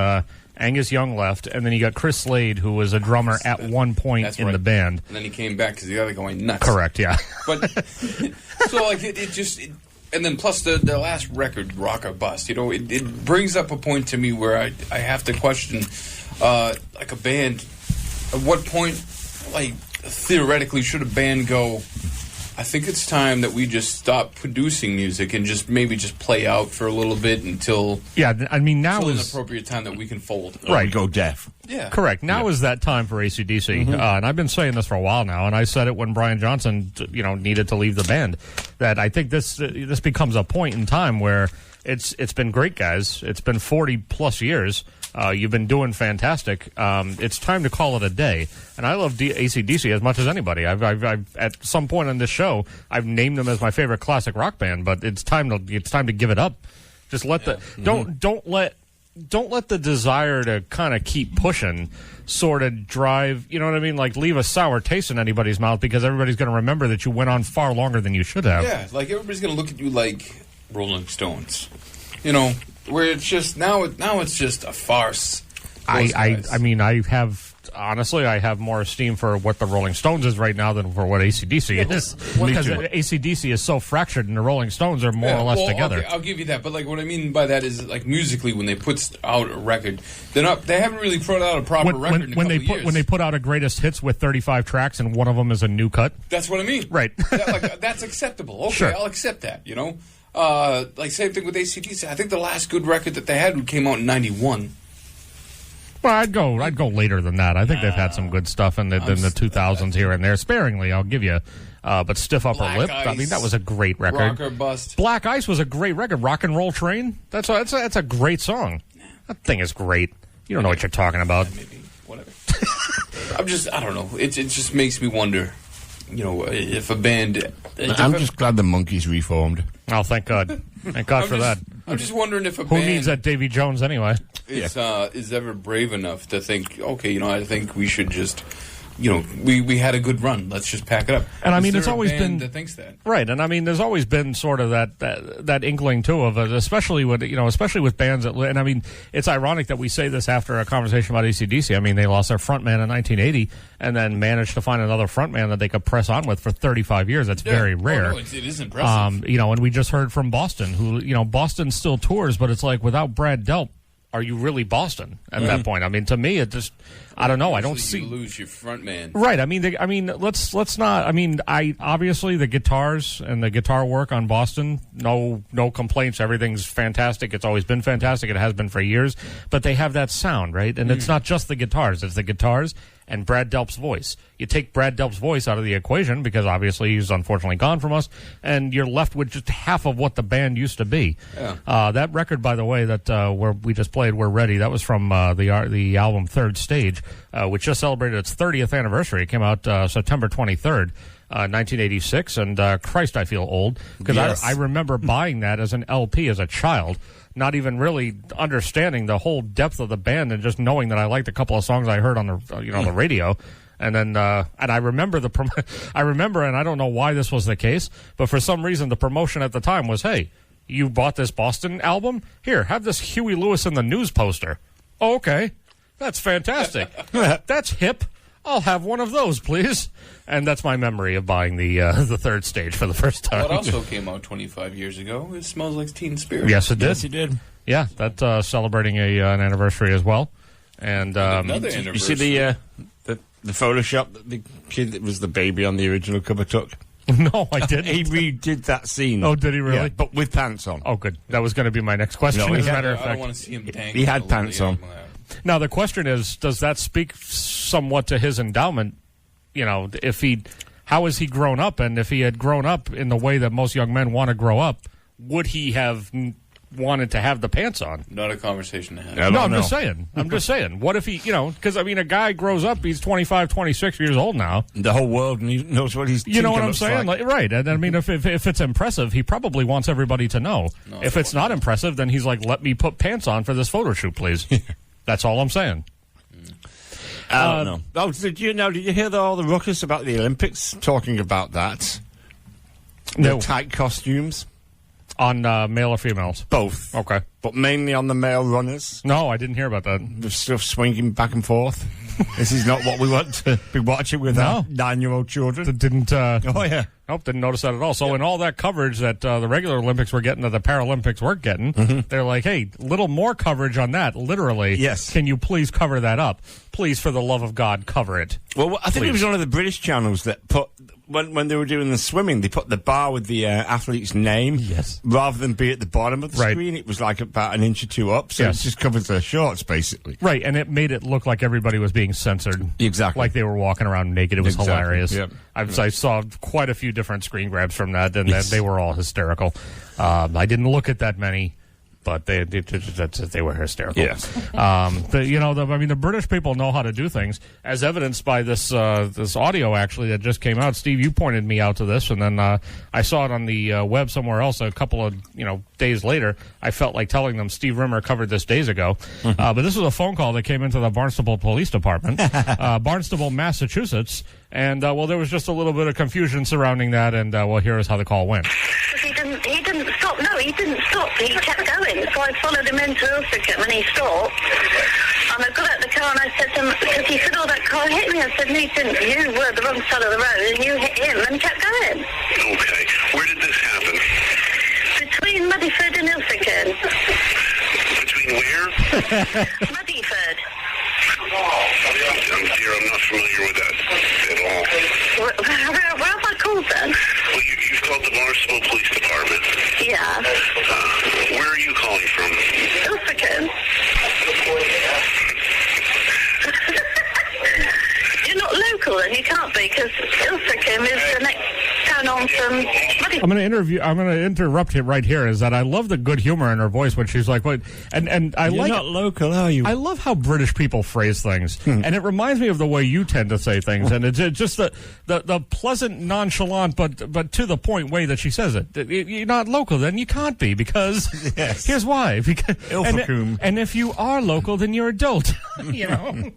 Angus Young left, and then you got Chris Slade, who was a drummer at one point That's in right. the band. And then he came back because the other going nuts. Correct. Yeah. But so like it just and then plus the last record, Rock or Bust, it brings up a point to me where I have to question like a band, at what point, like, theoretically should a band go, I think it's time that we just stop producing music and just maybe just play out for a little bit until I mean now an is appropriate time that we can fold. Right. We go deaf. Yeah. correct. Now is that time for AC/DC, and I've been saying this for a while now, and I said it when Brian Johnson, needed to leave the band. That I think this becomes a point in time where it's been great, guys. It's been 40 plus years. You've been doing fantastic. It's time to call it a day. And I love AC/DC as much as anybody. I've at some point on this show, I've named them as my favorite classic rock band. But it's time to give it up. Just let don't let the desire to kind of keep pushing sort of drive. You know what I mean? Like leave a sour taste in anybody's mouth because everybody's going to remember that you went on far longer than you should have. Yeah, like everybody's gonna look at you like Rolling Stones. Where it's just now it's just a farce. I mean, I have more esteem for what the Rolling Stones is right now than for what AC/DC is. Because AC/DC is so fractured and the Rolling Stones are more or less together. Okay, I'll give you that. But like what I mean by that is like musically when they put out a record, they haven't really put out a proper record in a couple of years. When they put out a greatest hits with 35 tracks and one of them is a new cut. That's what I mean. Right. That's acceptable. Okay, Sure. I'll accept that, like same thing with AC/DC. I think the last good record that they had came out in '91. Well, I'd go later than that. I think they've had some good stuff in the 2000s here and there. Sparingly, I'll give you. But Stiff Upper Black Lip, Ice, I mean, that was a great record. Rock or Bust. Black Ice was a great record. Rock and Roll Train, that's a great song. That thing is great. You don't know what you're talking about. Maybe whatever. I don't know. It just makes me wonder. If a band. I'm just glad the Monkees reformed. Oh, thank God. Thank God for that. I'm just wondering if a Who band needs that Davy Jones anyway? is ever brave enough to think, okay, I think we should just, we had a good run. Let's just pack it up. And I mean, Is it's there a always band been that thinks that. Right, and I mean, there's always been sort of that inkling too of it, especially with bands that. And I mean, it's ironic that we say this after a conversation about AC/DC. I mean, they lost their frontman in 1980, and then managed to find another frontman that they could press on with for 35 years. That's very rare. No, it is impressive. And we just heard from Boston, who Boston still tours, but it's like without Brad Delp, are you really Boston at that point? I mean, to me, it just. I don't know. I don't see. You lose your front man. Right. I mean, let's not. I mean, obviously the guitars and the guitar work on Boston, no complaints. Everything's fantastic. It's always been fantastic. It has been for years. But they have that sound, right? And it's not just the guitars. It's the guitars and Brad Delp's voice. You take Brad Delp's voice out of the equation because obviously he's unfortunately gone from us, and you're left with just half of what the band used to be. Yeah. That record, by the way, that we just played, "We're Ready," that was from the album Third Stage, which just celebrated its 30th anniversary. It came out September 23rd. 1986, and Christ, I feel old because Yes. I remember buying that as an LP as a child, not even really understanding the whole depth of the band and just knowing that I liked a couple of songs I heard on the the radio. And then, and I remember and I don't know why this was the case, but for some reason the promotion at the time was, hey, you bought this Boston album? Here, have this Huey Lewis in the News poster. Oh, okay. That's fantastic. That's hip. I'll have one of those, please. And that's my memory of buying the Third Stage for the first time. What also came out 25 years ago? It Smells Like Teen Spirit. Yes, it did. Yes, he did. Yeah, that's celebrating an anniversary as well. And Another You anniversary. see the Photoshop that the kid that was the baby on the original cover took? no, I didn't. He redid that scene. Oh, did he really? Yeah, but with pants on. Oh, good. That was going to be my next question. No, as a he matter of I don't fact. want to see him dangling. He had a pants little- on. yeah. Now the question is, does that speak somewhat to his endowment? You know, how has he grown up, and if he had grown up in the way that most young men want to grow up, would he have wanted to have the pants on? Not a conversation to have. I No, don't I'm know. just saying. I'm just saying. What if he, because, I mean, a guy grows up, he's 25, 26 years old now. The whole world knows what he's. You know what tinker I'm looks saying? Like. Right. And I mean, if it's impressive, he probably wants everybody to know. If it's not impressive, then he's like, let me put pants on for this photo shoot, please. That's all I'm saying. I don't know. Oh, did you hear all the ruckus about the Olympics talking about that? No. The tight costumes, On male or females? both, Okay. but mainly on the male runners. No, I didn't hear about that. The stuff swinging back and forth. This is not what we want to be watching with our 9-year-old children. Didn't. Oh yeah. Nope, didn't notice that at all. So in all that coverage that the regular Olympics were getting that the Paralympics weren't getting, they're like, hey, little more coverage on that, literally. Yes. Can you please cover that up? Please, for the love of God, cover it. Well, I think it Please. was one of the British channels that put when they were doing the swimming, they put the bar with the athlete's name, Yes. rather than be at the bottom of the Right. screen. It was like about an inch or two up, so Yes. it just covers their shorts basically. Right, and it made it look like everybody was being censored. Exactly. Like they were walking around naked. It was Exactly. hilarious. Yep. I saw quite a few different screen grabs from that, and they were all hysterical. I didn't look at that many, but they were hysterical. Yes. The British people know how to do things, as evidenced by this audio actually that just came out. Steve, you pointed me out to this, and then I saw it on the web somewhere else a couple of days later. I felt like telling them Steve Rimmer covered this days ago, but this was a phone call that came into the Barnstable Police Department, Barnstable, Massachusetts, and there was just a little bit of confusion surrounding that, and here is how the call went. He didn't stop. No, he didn't stop. He kept going. So I followed him into Ilfracombe and he stopped. And I got out the car and I said to him, because he said, oh, that car hit me. I said, no, you didn't. You were at the wrong side of the road and you hit him, and he kept going. Okay. Where did this happen? Between Muddyford and Ilfracombe. Between where? Muddyford. I'm not familiar with that at all. Where have I called then? Well, you've called the Barnstable Police Department. Yeah. Where are you calling from? Ilfracombe. You're not local then, you can't be, because Ilfracombe is the next town on from Muddyford. I'm going to interrupt you right here. Is that I love the good humor in her voice when she's like, "What?" And I You're like not local, are you? I love how British people phrase things, and it reminds me of the way you tend to say things, and it's just the pleasant, nonchalant, but to the point way that she says it. You're not local, then you can't be, because Yes. here's why. Because Ilfracombe. and if you are local, then you're adult. You know.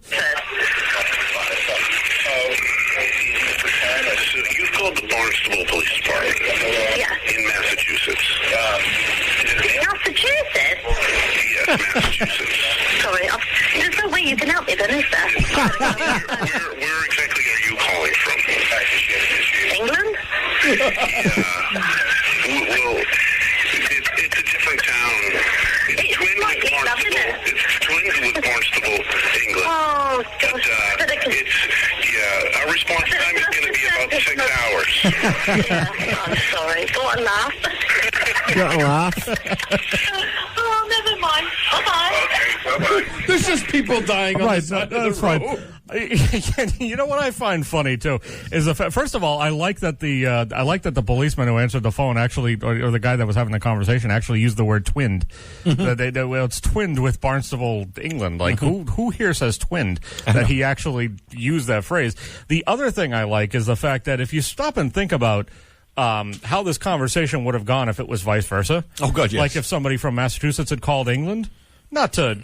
So you've called the Barnstable Police Department. Yeah. In Massachusetts. Massachusetts? Yes, Massachusetts. Sorry, there's no way you can help me then, is there? Where exactly are you calling from? England? Well, it's a different town. It's twinned like with England, Barnstable. isn't it? It's twinned with Barnstable, England. Oh, But gosh. our response time is going to be about 6 hours. Yeah, I'm sorry. Go on, laugh. Don't laugh. Oh, never mind. Bye-bye. Okay, bye-bye. There's just people dying on Right, the side that's of the right. road. You know what I find funny too is first of all, I like that the policeman who answered the phone actually, or the guy that was having the conversation actually used the word twinned. It's twinned with Barnstable, England. Like who here says twinned? That he actually used that phrase. The other thing I like is the fact that if you stop and think about how this conversation would have gone if it was vice versa. Oh, God, yes. Like if somebody from Massachusetts had called England, not to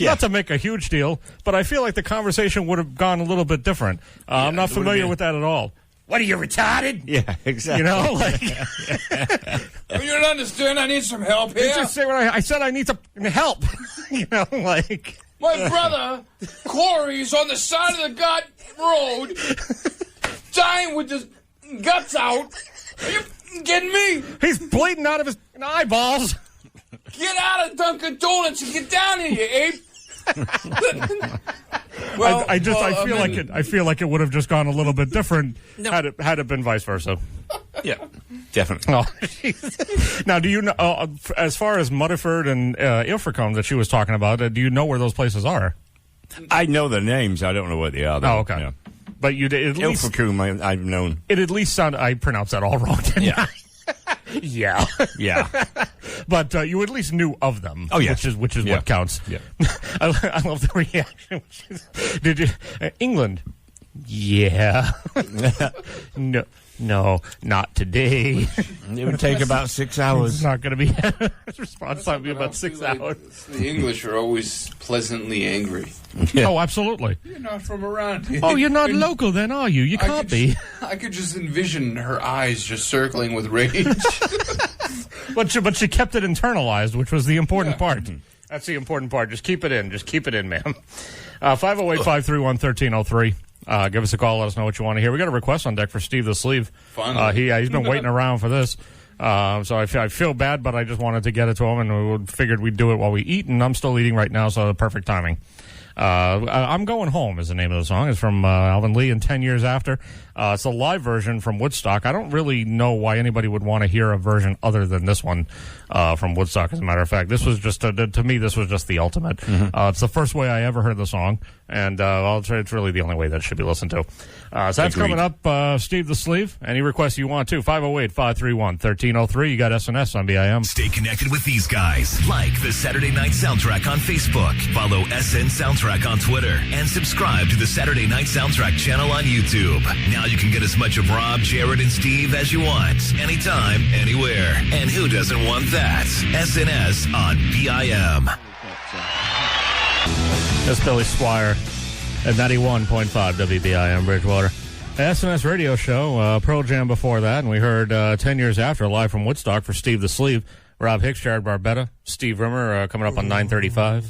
Not to make a huge deal, but I feel like the conversation would have gone a little bit different. I'm not familiar with that at all. What are you, retarded? Yeah, exactly. You know, like You don't understand. I need some help you here. just say what I said. I need some help. You know, like My brother, Corey, is on the side of the god road, dying with his guts out. Are you kidding me? he's bleeding out of his eyeballs. Get out of Dunkin' Donuts and get down here, you ape. Well, I feel like it would have just gone a little bit different had it been vice versa. Yeah, definitely. Oh, now, do you know as far as Mudderford and Ilfracombe that she was talking about? Do you know where those places are? I know the names. I don't know what they are. Though. Oh, okay. Yeah. But you did at least Ilfracombe, I've known. it at least sounded. I pronounced that all wrong. Didn't Yeah. I? Yeah. Yeah. But you at least knew of them. Oh, yes. which is Yeah. what counts. Yeah. I love the reaction. Did you England? Yeah. No, not today. It would take about 6 It's hours. not going to be. His response time will be about 6 hours. The English are always pleasantly angry. Yeah. Oh, absolutely. You're not from around here. Oh, you're not local then, are you? You can't be. I could just envision her eyes just circling with rage. But she kept it internalized, which was the important part. That's the important part. Just keep it in. Just keep it in, ma'am. 508-531-1303. Give us a call. Let us know what you want to hear. We got a request on deck for Steve the Sleeve. Finally. He's been waiting around for this. So I feel bad, but I just wanted to get it to him, and we figured we'd do it while we eat, and I'm still eating right now, so perfect timing. I'm Going Home is the name of the song. It's from Alvin Lee and 10 Years After. It's a live version from Woodstock. I don't really know why anybody would want to hear a version other than this one from Woodstock, as a matter of fact. This was just, to me, this was just the ultimate. It's the first way I ever heard the song, and it's really the only way that it should be listened to. So that's coming up, Steve the Sleeve. Any requests you want to, 508-531-1303. You got SNS on BIM. Stay connected with these guys. Like the Saturday Night Soundtrack on Facebook. Follow SN Soundtrack on Twitter. And subscribe to the Saturday Night Soundtrack channel on YouTube. Now you can get as much of Rob, Jared, and Steve as you want. Anytime, anywhere. And who doesn't want that? SNS on BIM. That's Billy Squire at 91.5 WBIM Bridgewater. SNS radio show, Pearl Jam before that, and we heard 10 Years After, live from Woodstock for Steve the Sleeve. Rob Hicks, Jared Barbetta, Steve Rimmer coming up on 9:35.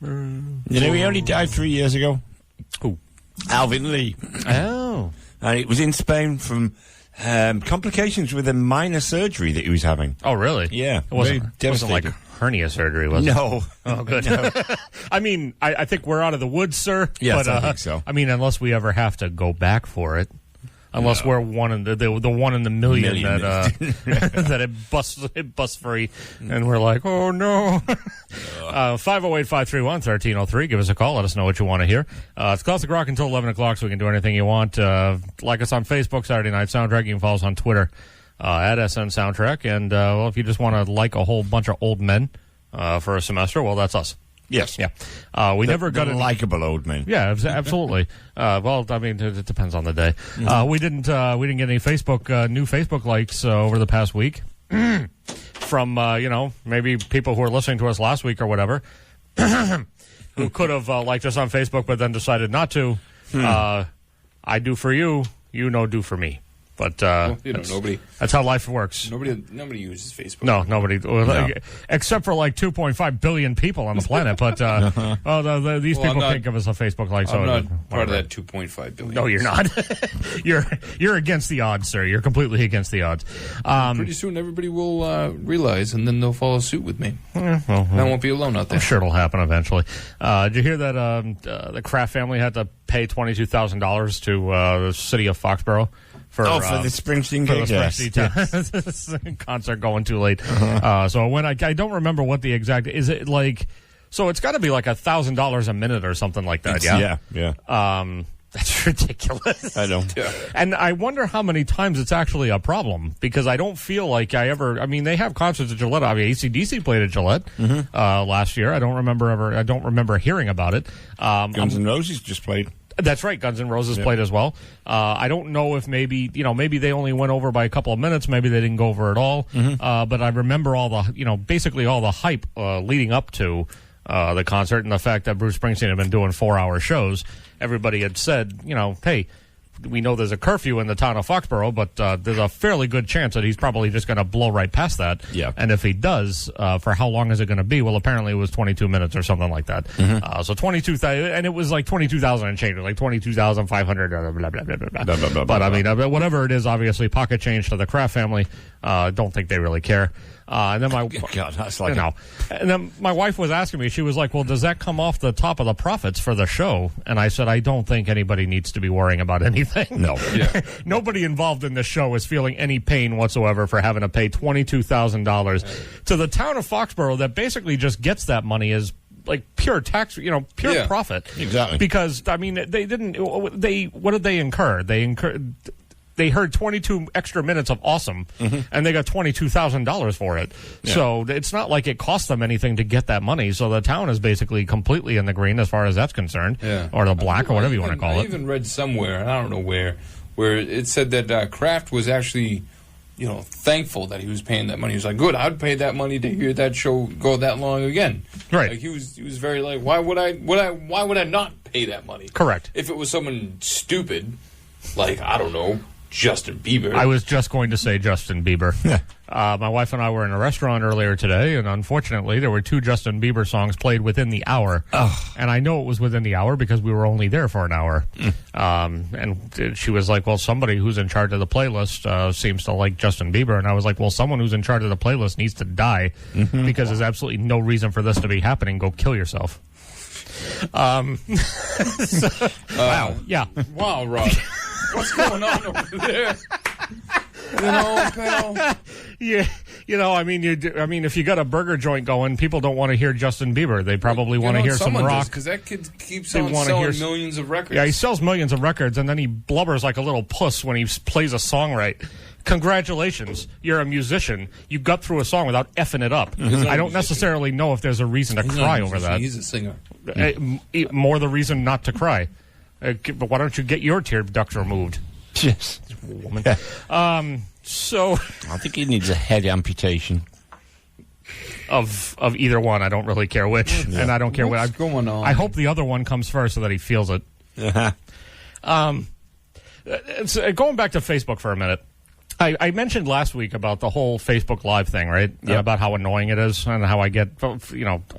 You know, he only died 3 years ago. Who? Alvin Lee. Oh. And it was in Spain from complications with a minor surgery that he was having. Oh, really? Yeah. It wasn't like devastating. hernia surgery, was it? No. Oh, good. No. I mean, I think we're out of the woods, sir. Yes, but, I think so. I mean, unless we ever have to go back for it. Unless we're one in the one in the million. that that it busts free, and we're like, oh no. 508-531-1303. Give us a call. Let us know what you want to hear. It's Classic Rock until 11 o'clock, so we can do anything you want. Like us on Facebook, Saturday Night Soundtrack. You can follow us on Twitter at SN Soundtrack. And well, if you just want to like a whole bunch of old men for a semester, well, that's us. Yes. Yeah. We never got a likable old man. Yeah, absolutely. Well, I mean, it depends on the day. We didn't get any new Facebook likes over the past week from maybe people who were listening to us last week or whatever, who could have liked us on Facebook but then decided not to. I do for you, you do for me. But nobody. That's how life works. Nobody uses Facebook. No, nobody. Except for like 2.5 billion people on the planet. But these people can't give us a Facebook like. I'm not part of that 2.5 billion. No, you're not. You're against the odds, sir. You're completely against the odds. Pretty soon, everybody will realize, and then they'll follow suit with me. I won't be alone out there. I'm sure it'll happen eventually. Did you hear that the Kraft family had to pay $22,000 to the city of Foxborough? For the Springsteen gig, concert going too late. So when I don't remember what the exact is. It like so it's got to be like $1,000 a minute or something like that. Yeah. That's ridiculous. I know. Yeah. And I wonder how many times it's actually a problem because I don't feel like I mean, they have concerts at Gillette. I mean, AC/DC played at Gillette last year. I don't remember hearing about it. Guns N' Roses just played. That's right. Guns N' Roses played as well. I don't know if maybe they only went over by a couple of minutes. Maybe they didn't go over at all. But I remember all the, basically all the hype leading up to the concert and the fact that Bruce Springsteen had been doing 4-hour shows. Everybody had said, hey, we know there's a curfew in the town of Foxborough, but there's a fairly good chance that he's probably just going to blow right past that. Yeah. And if he does, for how long is it going to be? Well, apparently it was 22 minutes or something like that. So 22,000, and it was like 22,000 and change, like 22,500, blah, blah, blah, blah, blah. But I mean, whatever it is, obviously pocket change to the Kraft family. Don't think they really care. And then God, that's like and then my wife was asking me, she was like, well, does that come off the top of the profits for the show? And I said, I don't think anybody needs to be worrying about anything. No. Yeah. Nobody involved in this show is feeling any pain whatsoever for having to pay $22,000 to the town of Foxborough that basically just gets that money as like pure tax, pure profit. Exactly. Because, I mean, what did they incur? They heard 22 extra minutes of awesome, and they got $22,000 for it. Yeah. So it's not like it cost them anything to get that money. So the town is basically completely in the green as far as that's concerned, or the black, or whatever you want to call it. I even read somewhere, and I don't know where it said that Kraft was actually, thankful that he was paying that money. He was like, "Good, I'd pay that money to hear that show go that long again." Right. Like he was very like, "Why would I not pay that money?" Correct. If it was someone stupid, like I don't know. Justin Bieber. I was just going to say Justin Bieber. My wife and I were in a restaurant earlier today, and unfortunately, there were 2 Justin Bieber songs played within the hour. And I know it was within the hour because we were only there for an hour. And she was like, well, somebody who's in charge of the playlist seems to like Justin Bieber. And I was like, well, someone who's in charge of the playlist needs to die because there's absolutely no reason for this to be happening. Go kill yourself. Wow. Yeah. Wow, Rob. What's going on over there? Pal. Yeah, I mean, if you got a burger joint going, people don't want to hear Justin Bieber. They probably want to hear some rock. Because that kid keeps on selling millions of records. Yeah, he sells millions of records, and then he blubbers like a little puss when he plays a song right. Congratulations, you're a musician. You got through a song without effing it up. I don't necessarily know if there's a reason to cry over that. He's a singer. More the reason not to cry. But why don't you get your tear ducts removed? Yes. Woman. So I think he needs a head amputation. Of either one. I don't really care which. And I don't care what's going on. I hope the other one comes first so that he feels it. Going back to Facebook for a minute. I mentioned last week about the whole Facebook Live thing, right? Yep. About how annoying it is and how I get,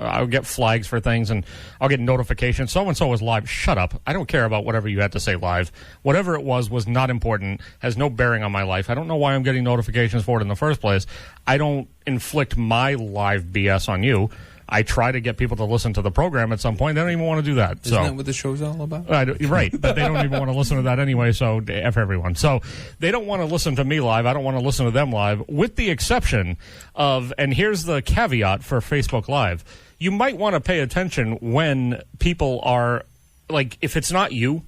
I'll get flags for things and I'll get notifications. So-and-so was live. Shut up. I don't care about whatever you had to say live. Whatever it was not important, has no bearing on my life. I don't know why I'm getting notifications for it in the first place. I don't inflict my live BS on you. I try to get people to listen to the program at some point. They don't even want to do that. Isn't that what the show's all about? Right, but they don't even want to listen to that anyway, so F everyone. So they don't want to listen to me live. I don't want to listen to them live, with the exception of, and here's the caveat for Facebook Live, you might want to pay attention when people are, like, if it's not you,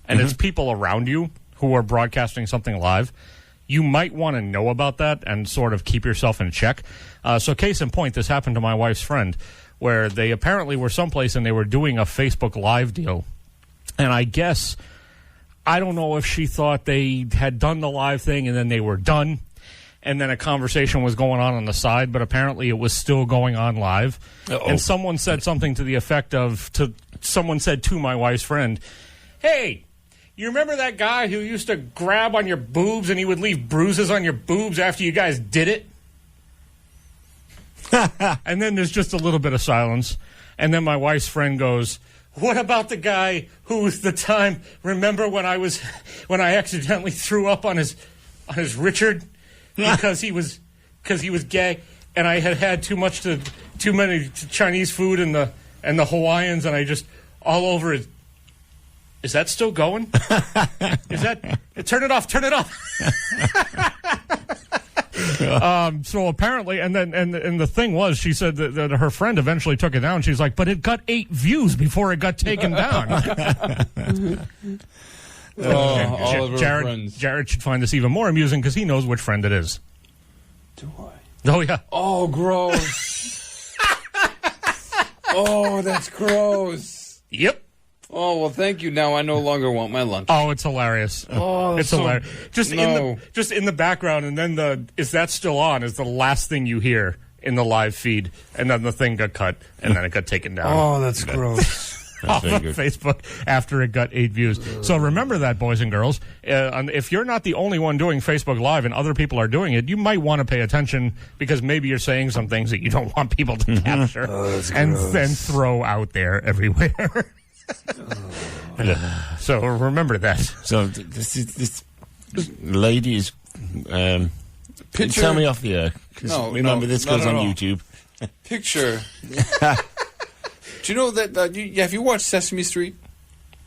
and it's people around you who are broadcasting something live, you might want to know about that and sort of keep yourself in check. So case in point, this happened to my wife's friend, where they apparently were someplace and they were doing a Facebook Live deal. And I guess, I don't know if she thought they had done the live thing and then they were done, and then a conversation was going on the side, but apparently it was still going on live. And someone said something to the effect of, someone said to my wife's friend, "Hey, you remember that guy who used to grab on your boobs and he would leave bruises on your boobs after you guys did it?" And then there's just a little bit of silence. And then my wife's friend goes, "What about the guy who was the time, remember when I accidentally threw up on his Richard because he was gay and I had too many Chinese food and the Hawaiians and I just all over it. Is that still going? Is that? Turn it off. So apparently, and the thing was, she said that her friend eventually took it down. She's like, but it got 8 views before it got taken down. Jared should find this even more amusing because he knows which friend it is. Do I? Oh, yeah. Oh, gross. Oh, that's gross. Yep. Oh, well, thank you. Now I no longer want my lunch. Oh, it's hilarious. Oh, it's hilarious. Just in the background, and then "is that still on" is the last thing you hear in the live feed, and then the thing got cut, and then it got taken down. Oh, that's gross. off very of good. Facebook after it got 8 views. So remember that, boys and girls. If you're not the only one doing Facebook Live and other people are doing it, you might want to pay attention because maybe you're saying some things that you don't want people to capture and then throw out there everywhere. So remember that. So this lady is. Picture- Tell me off the air. 'Cause No, remember, no, this no, goes no, on no. YouTube. Picture. Do you know that? Have you watched Sesame Street?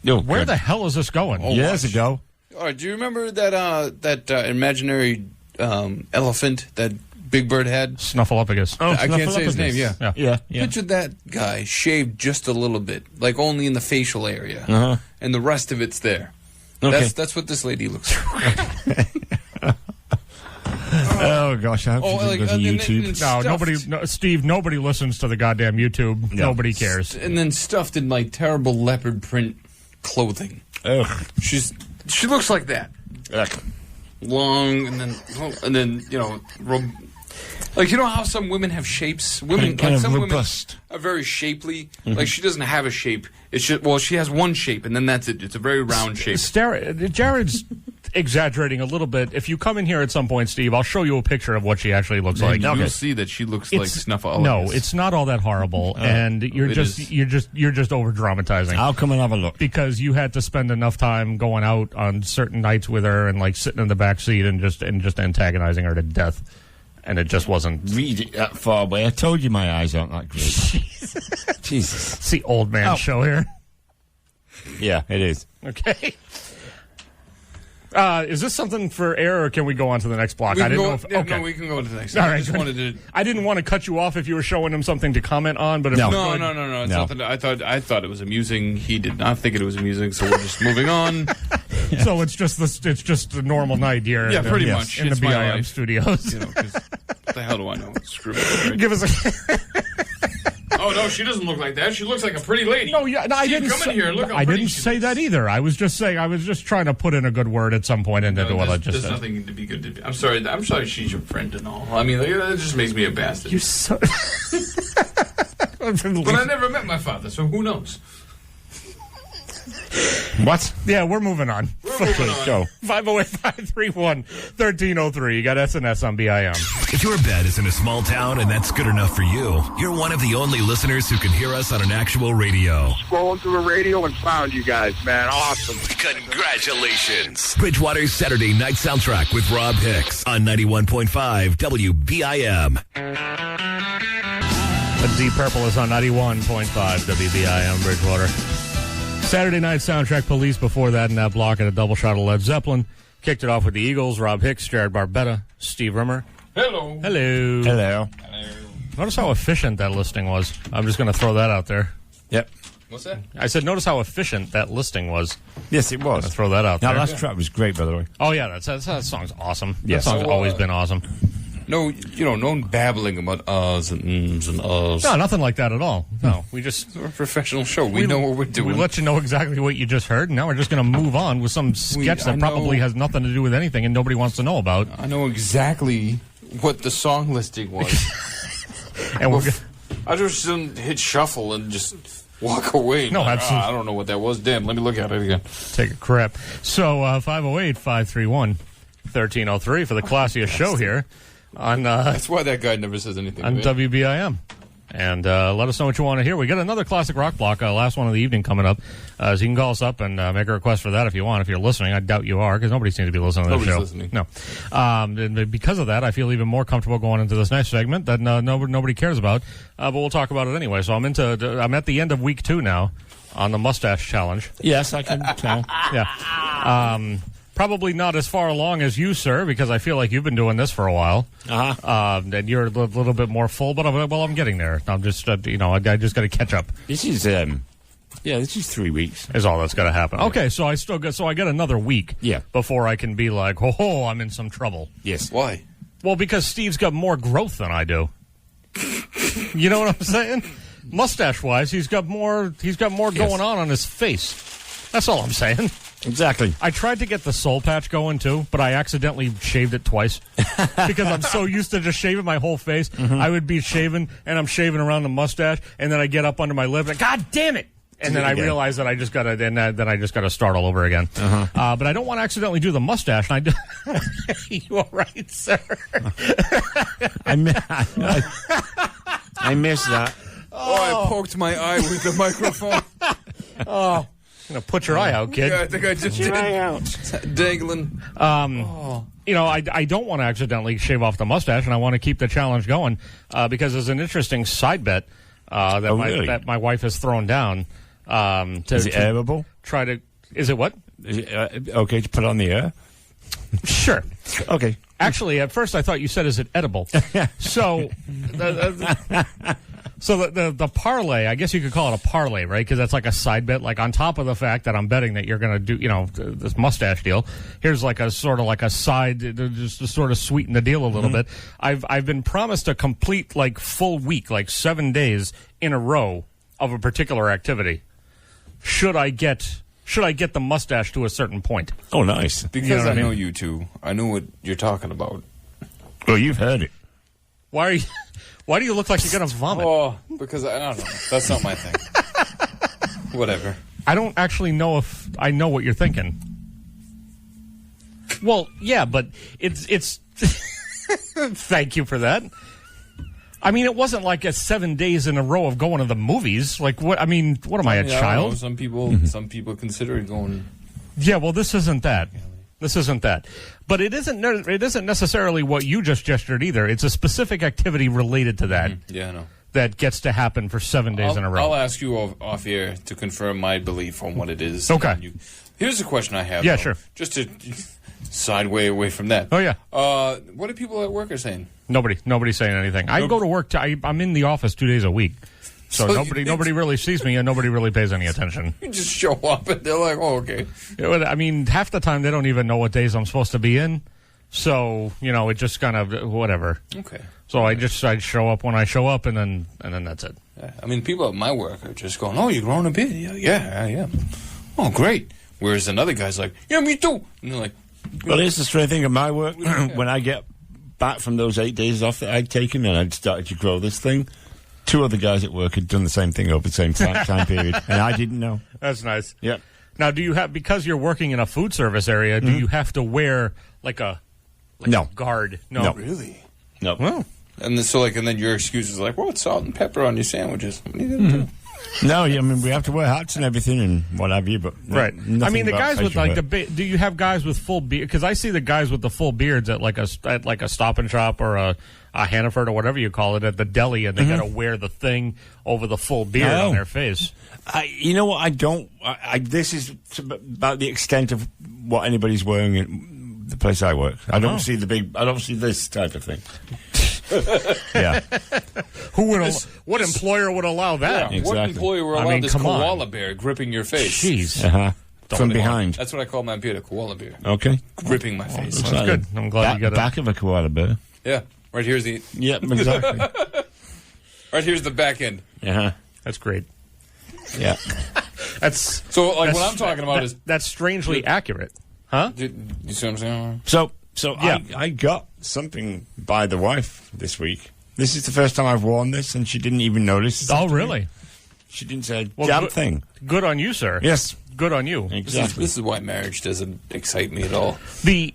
Oh, Where God. the hell is this going? Years watch. ago. All right. Do you remember that imaginary elephant that Big Bird had? Snuffleupagus. Oh, I can't say his name. Snuffleupagus. Yeah. Yeah. Picture that guy shaved just a little bit, like only in the facial area, Uh-huh. and the rest of it's there. Okay. That's what this lady looks like. Oh gosh, I hope she doesn't go to YouTube. No, stuffed. nobody, Steve, nobody listens to the goddamn YouTube. No. Nobody cares. And then stuffed in like terrible leopard print clothing. Ugh. She looks like that. Ugh. Long and then like, you know how some women have shapes? Women Kind like of some robust. women are very shapely. Like, she doesn't have a shape. It's just, she has one shape and then that's it. It's a very round shape. Jared's exaggerating a little bit. If you come in here at some point, Steve, I'll show you a picture of what she actually looks like. You'll see that she looks like Snuffleupagus. No, it's not all that horrible, and you're it just over dramatizing. I'll come and have a look. Because you had to spend enough time going out on certain nights with her and like sitting in the back seat and just antagonizing her to death, and it just wasn't. Read it that far away. I told you my eyes aren't that great. Jesus. It's the old man show here. Yeah, it is. Okay. Is this something for air, or can we go on to the next block? We I can didn't go, know if, yeah, okay. no, we can go to the next. All I right, just good. wanted to. I didn't want to cut you off if you were showing him something to comment on, but if No. you No, could- no. It's No. nothing. I thought it was amusing. He did not think it was amusing, so we're just moving on. So it's just a normal night here. Yeah, pretty Yes, much. in the It's my BIM life. studios. You know, 'cause what the hell do I know? Screw it. Right? Give us a. Oh no, she doesn't look like that. She looks like a pretty lady. No, yeah, no, I Steve, didn't. come in here. Look how I pretty didn't she say looks. that either. I was just saying. I was just trying to put in a good word at some point into what I just There's said. nothing to be good to be. I'm sorry. She's your friend and all. I mean, like, that just makes me a bastard. You're so. But I never met my father, so who knows? What? Yeah, we're moving on. We're moving on. Go. 508-531-1303. You got SNS on BIM. If your bed is in a small town and that's good enough for you, you're one of the only listeners who can hear us on an actual radio. Scrolling through the radio and found you guys, man. Awesome. Congratulations. Bridgewater's Saturday night soundtrack with Rob Hicks on 91.5 WBIM. The Deep Purple is on 91.5 WBIM Bridgewater. Saturday night soundtrack, Police before that in that block, and a double shot of Led Zeppelin. Kicked it off with the Eagles, Rob Hicks, Jared Barbetta, Steve Rimmer. Hello. Hello. Hello. Notice how efficient that listing was. I'm just going to throw that out there. Yep. What's that? I said, notice how efficient that listing was. Yes, it was. I'll throw that out That there. last track was great, by the way. Oh, yeah, that song's awesome. Yes. That song's So, always been awesome. No, no babbling about uhs and ums and uhs. No, nothing like that at all. No, we just... We're a professional show. We know what we're doing. We let you know exactly what you just heard, and now we're just going to move on with some sketch I that probably know- has nothing to do with anything and nobody wants to know about. I know exactly what the song listing was. And we're I just didn't hit shuffle and just walk away. No, Like, absolutely. I don't know what that was. Damn, let me look at it again. take a crap. So 508-531-1303 for the classiest show here on That's why that guy never says anything. on right? WBIM. And let us know what you want to hear. We got another classic rock block, last one of the evening coming up. So you can call us up and make a request for that if you want. If you're listening, I doubt you are because nobody seems to be listening to the Nobody's show. listening. No. And because of that, I feel even more comfortable going into this next segment that nobody cares about. But we'll talk about it anyway. So I'm at the end of week 2 now on the mustache challenge. Yes, I can tell. Yeah. Probably not as far along as you, sir, because I feel like you've been doing this for a while. Uh-huh. And you're a little bit more full, but I'm getting there. I'm just, I just got to catch up. This is, this is 3 weeks. Is all that's going to happen. Okay, so I get another week. Yeah. Before I can be like, oh, I'm in some trouble. Yes. Why? Well, because Steve's got more growth than I do. You know what I'm saying? Mustache-wise, he's got more going on his face. That's all I'm saying. Exactly. I tried to get the soul patch going too, but I accidentally shaved it twice because I'm so used to just shaving my whole face. I would be shaving and I'm shaving around the mustache, and then I get up under my lip and God damn it! And then I realized that I just got to then I just got to start all over again. But I don't want to accidentally do the mustache. And you all right, sir? I missed that. Oh, I poked my eye with the microphone. Oh, gonna put your eye out, kid. Yeah, I think I just did. Eye out. Dangling. You know, I don't want to accidentally shave off the mustache, and I want to keep the challenge going because there's an interesting side bet that my wife has thrown down. Is it airable? Is it what? Is it okay to put on the air? Sure. Okay. Actually, at first I thought you said, is it edible? So, the parlay, I guess you could call it a parlay, right? Because that's like a side bet. Like on top of the fact that I'm betting that you're going to do, this mustache deal, here's like a sort of like a side, just to sort of sweeten the deal a little bit. I've been promised a complete like full week, like 7 days in a row of a particular activity. Should I get the mustache to a certain point? Oh, nice. Because I know you two. I know what you're talking about. Well, you've heard it. Why do you look like you're going to vomit? Oh, because I don't know. That's not my thing. Whatever. I don't actually know if I know what you're thinking. Well, yeah, but it's thank you for that. I mean, it wasn't like a 7 days in a row of going to the movies. Like, what? I mean, what am I, a child? Some people consider it going. Yeah, well, this isn't that. This isn't that. But it isn't necessarily what you just gestured either. It's a specific activity related to that. Yeah, I know. That gets to happen for 7 days in a row. I'll ask you off air to confirm my belief on what it is. Okay. Here's a question I have. Yeah, though, sure. Just to sideway away from that. Oh, yeah. What are people at work are saying? Nobody's saying anything. I go to work. I'm in the office 2 days a week. So nobody really sees me and nobody really pays any attention. You just show up and they're like, oh, okay. I mean, half the time they don't even know what days I'm supposed to be in. So, it just kind of, whatever. Okay. So I show up when I show up and then that's it. Yeah. I mean, people at my work are just going, oh, you're growing a beard. Yeah, I am. Oh, great. Whereas another guy's like, yeah, me too. And they're like, well, here's the strange thing at my work. When I get back from those 8 days off that I'd taken and I'd started to grow this thing, 2 other guys at work had done the same thing over the same time period, and I didn't know. That's nice. Yeah. Now, do you have, because you're working in a food service area, do you have to wear like a guard? No. Really? No. Well. And then your excuse is like, well, it's salt and pepper on your sandwiches. What are you gonna do? No, I mean, we have to wear hats and everything and what have you, but right. I mean, the guys with like do you have guys with full beard? Because I see the guys with the full beards at like a Stop and Shop or a Hannaford or whatever you call it at the deli, and they got to wear the thing over the full beard on their face. You know what? I don't. This is about the extent of what anybody's wearing at the place I work. I don't see I don't see this type of thing. Yeah. What employer would allow that? Yeah, exactly. What employer would allow this koala bear gripping your face? Jeez. From behind. That's what I call my beard, a koala bear. Okay. Gripping my face. That's good. I'm glad you got the back of a koala bear. Yeah. Right here's the... Yep, exactly. Right here's the back end. Uh-huh. That's great. Yeah. What I'm talking about is... That's strangely accurate. Huh? You see what I'm saying? So yeah. I got something by the wife this week. This is the first time I've worn this, and she didn't even notice. Oh, really? She didn't say a damn thing. Good on you, sir. Yes. Good on you. Exactly. This is why marriage doesn't excite me at all. The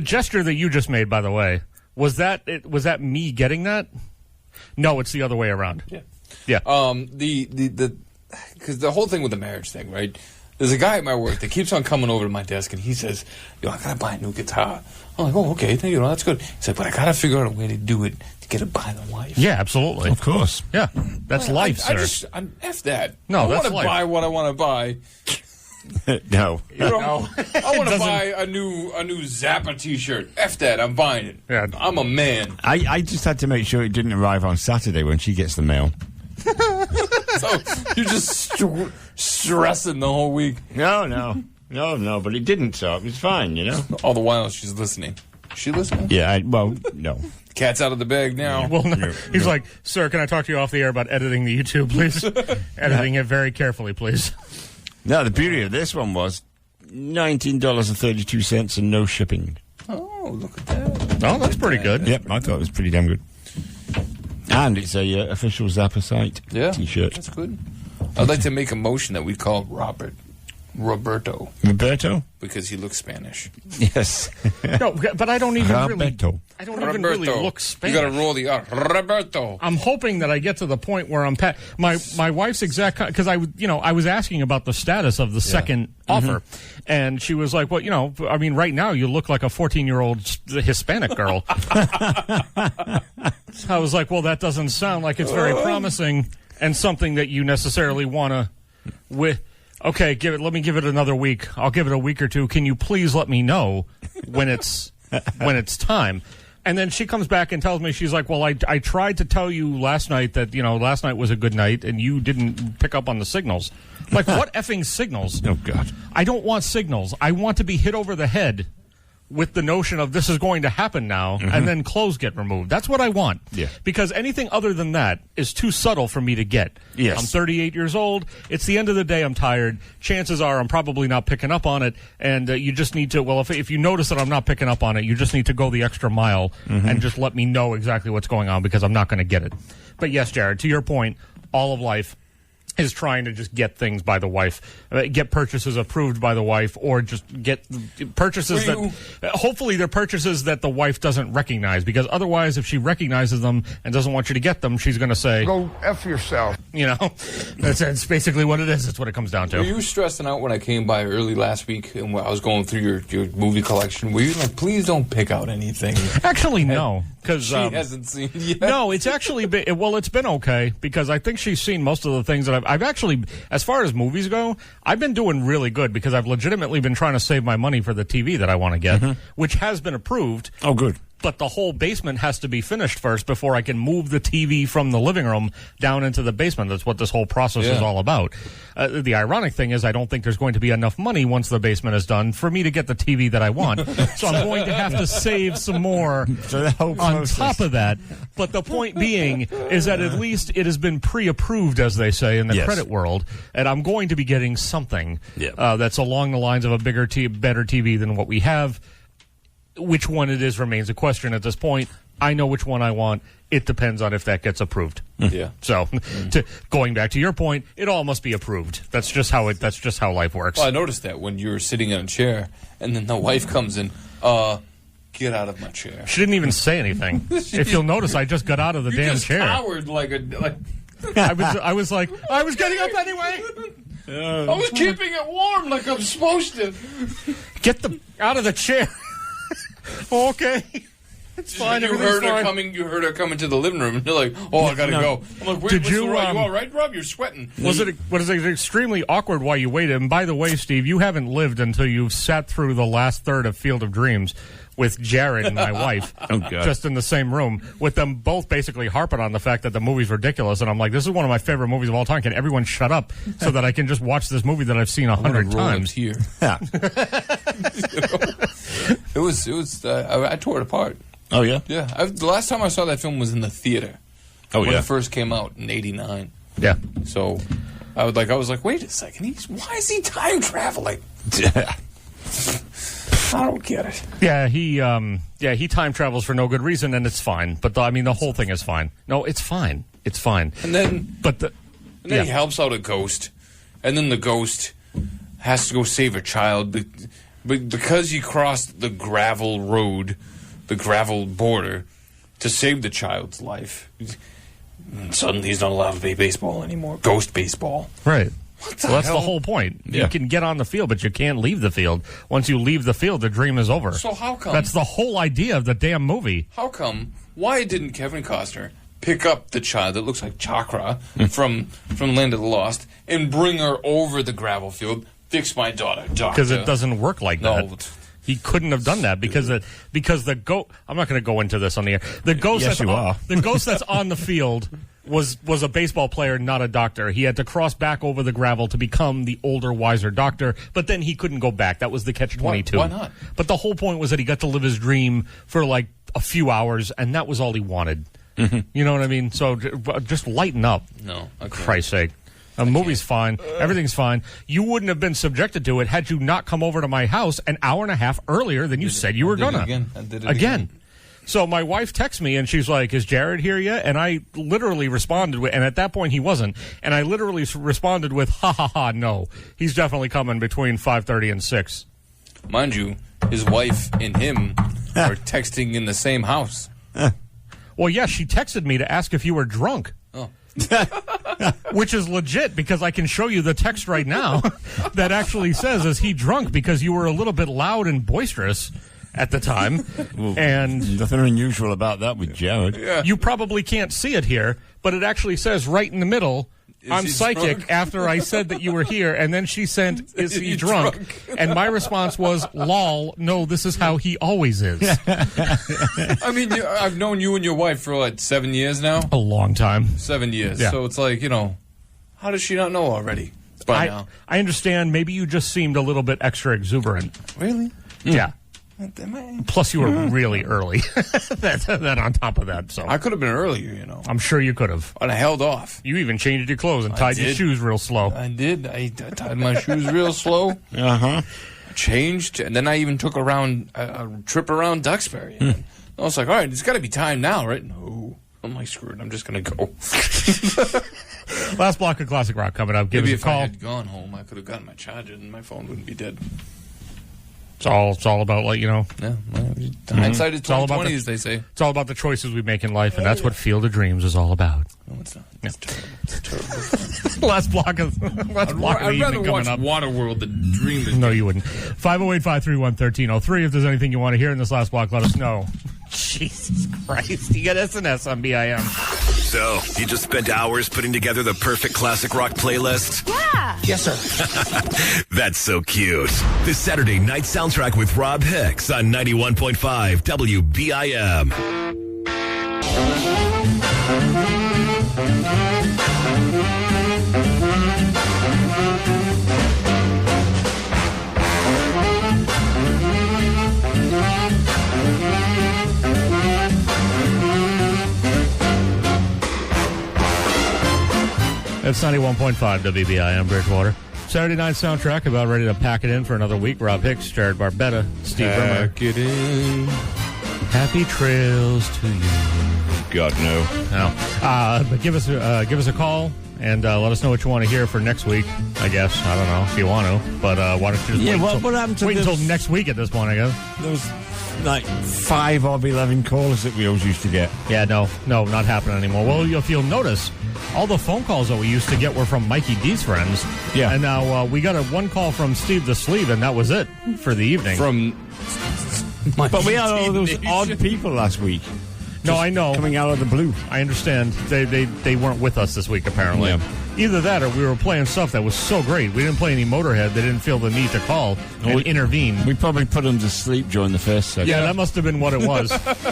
gesture that you just made, by the way, was that me getting that? No, it's the other way around. Yeah. Yeah. Because the whole thing with the marriage thing, right? There's a guy at my work that keeps on coming over to my desk, and he says, I gotta buy a new guitar. I'm like, oh, okay, that's good. He's like, but I gotta figure out a way to do it to get it by the wife. Yeah, absolutely. Of course. Yeah, that's life, sir. F that. No, I that's want to buy what I want to buy. No. I want to buy a new Zappa T-shirt. F that, I'm buying it. Yeah. I'm a man. I just had to make sure it didn't arrive on Saturday when she gets the mail. So you're just stressing the whole week. No, but it didn't, so it was fine, All the while she's listening. Is she listening? Yeah, no. Cat's out of the bag now. Well, no. He's like, sir, can I talk to you off the air about editing the YouTube, please? Editing it very carefully, please. No, the beauty of this one was $19.32 and no shipping. Oh, look at that. Oh, that's pretty good. Yep, I thought it was pretty damn good. And it's a official Zappa site T-shirt. That's good. I'd like to make a motion that we call Roberto, because he looks Spanish. Yes. No, but I don't even Roberto. really look Spanish. You got to roll the R. Roberto. I'm hoping that I get to the point where I'm my wife's exact, because I was asking about the status of the second offer, and she was like, well, I mean, right now you look like a 14-year-old Hispanic girl. I was like, well, that doesn't sound like it's very promising and something that you necessarily want to Okay, let me give it another week. I'll give it a week or two. Can you please let me know when it's time? And then she comes back and tells me, she's like, well, I tried to tell you last night that, last night was a good night and you didn't pick up on the signals. Like, what effing signals? Oh, God. I don't want signals. I want to be hit over the head with the notion of this is going to happen now, and then clothes get removed. That's what I want. Yeah. Because anything other than that is too subtle for me to get. Yes. I'm 38 years old. It's the end of the day. I'm tired. Chances are I'm probably not picking up on it, and you just need to, well, if you notice that I'm not picking up on it, you just need to go the extra mile and just let me know exactly what's going on, because I'm not going to get it. But yes, Jared, to your point, all of life is trying to just get things by the wife, get purchases approved by the wife, or just get purchases hopefully they're purchases that the wife doesn't recognize, because otherwise if she recognizes them and doesn't want you to get them, she's going to say, go F yourself. That's basically what it is. That's what it comes down to. Were you stressing out when I came by early last week and I was going through your movie collection? Were you like, please don't pick out anything? Actually, no. Because she hasn't seen yet. No, it's actually been, it's been okay, because I think she's seen most of the things that I've actually, as far as movies go, I've been doing really good, because I've legitimately been trying to save my money for the TV that I want to get, which has been approved. Oh, good. But the whole basement has to be finished first before I can move the TV from the living room down into the basement. That's what this whole process is all about. The ironic thing is I don't think there's going to be enough money once the basement is done for me to get the TV that I want. So I'm going to have to save some more on top of that. But the point being is that at least it has been pre-approved, as they say in the credit world, and I'm going to be getting something that's along the lines of a better TV than what we have. Which one it is remains a question at this point. I know which one I want. It depends on if that gets approved. Yeah. So, going back to your point, it all must be approved. That's just how life works. Well, I noticed that when you were sitting in a chair, and then the wife comes in, get out of my chair. She didn't even say anything. If you'll notice, I just got out of the damn chair. You just cowered like I was like, I was getting up anyway. I was keeping it warm like I'm supposed to. Get out of the chair. Okay. It's fine. You heard her coming. You heard her coming to the living room, and you're like, "Oh, I gotta go." I'm like, "Wait, you all right, Rob? You're sweating." Was it extremely awkward while you waited? And by the way, Steve, you haven't lived until you've sat through the last third of Field of Dreams with Jared and my wife, just in the same room, with them both basically harping on the fact that the movie's ridiculous. And I'm like, this is one of my favorite movies of all time. Can everyone shut up so that I can just watch this movie that I've seen 100 times? Here, it was. I tore it apart. Oh yeah, yeah. The last time I saw that film was in the theater. When it first came out in '89. Yeah. So I was like, wait a second. Why is he time traveling? I don't get it. Yeah, he time travels for no good reason, and it's fine. But the whole thing is fine. No, it's fine. It's fine. And then, he helps out a ghost, and then the ghost has to go save a child, but because he crossed the gravel road, the gravel border, to save the child's life, suddenly he's not allowed to play baseball anymore. Ghost baseball. Right. That's the whole point. Yeah. You can get on the field, but you can't leave the field. Once you leave the field, the dream is over. So how come? That's the whole idea of the damn movie. How come? Why didn't Kevin Costner pick up the child that looks like Chakra from Land of the Lost and bring her over the gravel field? Fix my daughter, doctor. Because it doesn't work like that. He couldn't have done that because the ghost. I'm not going to go into this on the air. The ghost. The ghost that's on the field was a baseball player, not a doctor. He had to cross back over the gravel to become the older, wiser doctor. But then he couldn't go back. That was the catch-22. Why not? But the whole point was that he got to live his dream for like a few hours, and that was all he wanted. You know what I mean? So just lighten up. No, for Christ's sake. The movie's fine. Everything's fine. You wouldn't have been subjected to it had you not come over to my house an hour and a half earlier than you said you were gonna. I did it again. So my wife texts me and she's like, "Is Jared here yet?" And I literally responded with, and at that point he wasn't. And I literally responded with, "Ha ha ha, no. He's definitely coming between 5:30 and 6." Mind you, his wife and him are texting in the same house. Well, yeah, she texted me to ask if you were drunk. Oh. Which is legit because I can show you the text right now that actually says, "Is he drunk?" Because you were a little bit loud and boisterous at the time. Well, and nothing unusual about that with Jared. Yeah. you probably can't see it here, but it actually says right in the middle, "I'm he psychic," drunk? after I said that you were here. And then she sent, "Is he he drunk?" drunk? And my response was, "Lol, no, this is how he always is." I mean, I've known you and your wife for, 7 years now? A long time. 7 years. Yeah. So it's like, how does she not know already by now? I understand. Maybe you just seemed a little bit extra exuberant. Really? Yeah. Am I? Plus, you were really early. that on top of that, so I could have been earlier, I'm sure you could have. I'd have held off. You even changed your clothes and tied your did. shoes real slow. I did. I tied my shoes real slow. Uh-huh. Changed, and then I even took a trip around Duxbury. And I was like, all right, it's got to be time now, right? No. I'm like, screw it. I'm just going to go. Last block of classic rock coming up. Give Maybe us a if I call. had gone home, I could have gotten my charger and my phone wouldn't be dead. It's all about Yeah. Hindsight is It's all about 20/20, the- as they say. It's all about the choices we make in life, and that's what Field of Dreams is all about. No, it's not. It's terrible. It's terrible. last block of the I'd evening rather coming watch up. Waterworld than dream it. No, you wouldn't. 508-531-1303. If there's anything you want to hear in this last block, let us know. Jesus Christ. You got SNS on BIM. So, you just spent hours putting together the perfect classic rock playlist? Yeah. Yes, sir. That's so cute. This Saturday night soundtrack with Rob Hicks on 91.5 WBIM. It's 91.5 WBIM Bridgewater. Saturday night soundtrack, about ready to pack it in for another week. Rob Hicks, Jared Barbetta, Steve Rimmer. Pack it in. Happy trails to you. God, no. No. But give us a call and let us know what you want to hear for next week, I guess. I don't know if you want to, but why don't you just wait, what happened to wait this? until next week at this point, I guess. There was 5 or 11 calls that we always used to get. Yeah, no, not happening anymore. Well, if you'll notice, all the phone calls that we used to get were from Mikey D's friends. Yeah. And now we got one call from Steve the Sleeve, and that was it for the evening. From But we had all those odd people last week. No, I know. Coming out of the blue. I understand. They weren't with us this week, apparently. Yeah. Either that or we were playing stuff that was so great. We didn't play any Motorhead. They didn't feel the need to call and intervene. We probably put them to sleep during the first segment. Yeah, that must have been what it was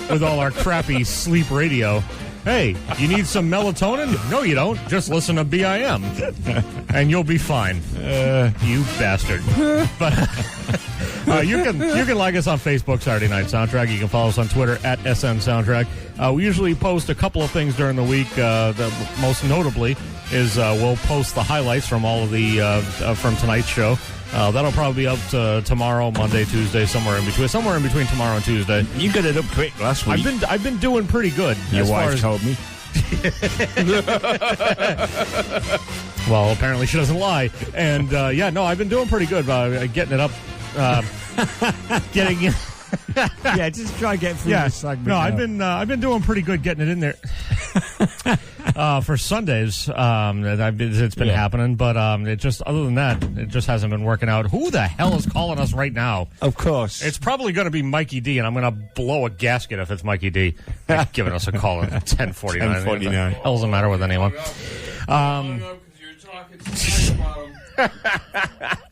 with all our crappy sleep radio. Hey, you need some melatonin? No, you don't. Just listen to BIM, and you'll be fine. You bastard. But you can like us on Facebook, Saturday Night Soundtrack. You can follow us on Twitter at SN Soundtrack. We usually post a couple of things during the week. That most notably is we'll post the highlights from all of the from tonight's show. That'll probably be up tomorrow, Monday, Tuesday, somewhere in between tomorrow and Tuesday. You got it up quick last week. I've been doing pretty good. Your as far wife as, told me. Well, apparently she doesn't lie. And I've been doing pretty good getting it up, getting. Yeah, just try to get through this segment. No, now. I've been doing pretty good getting it in there. For Sundays, it's been happening, but it just other than that, it just hasn't been working out. Who the hell is calling us right now? Of course, It's probably going to be Mikey D, and I'm going to blow a gasket if it's Mikey D giving us a call at 10:49. 10:49. Hell's the matter with anyone?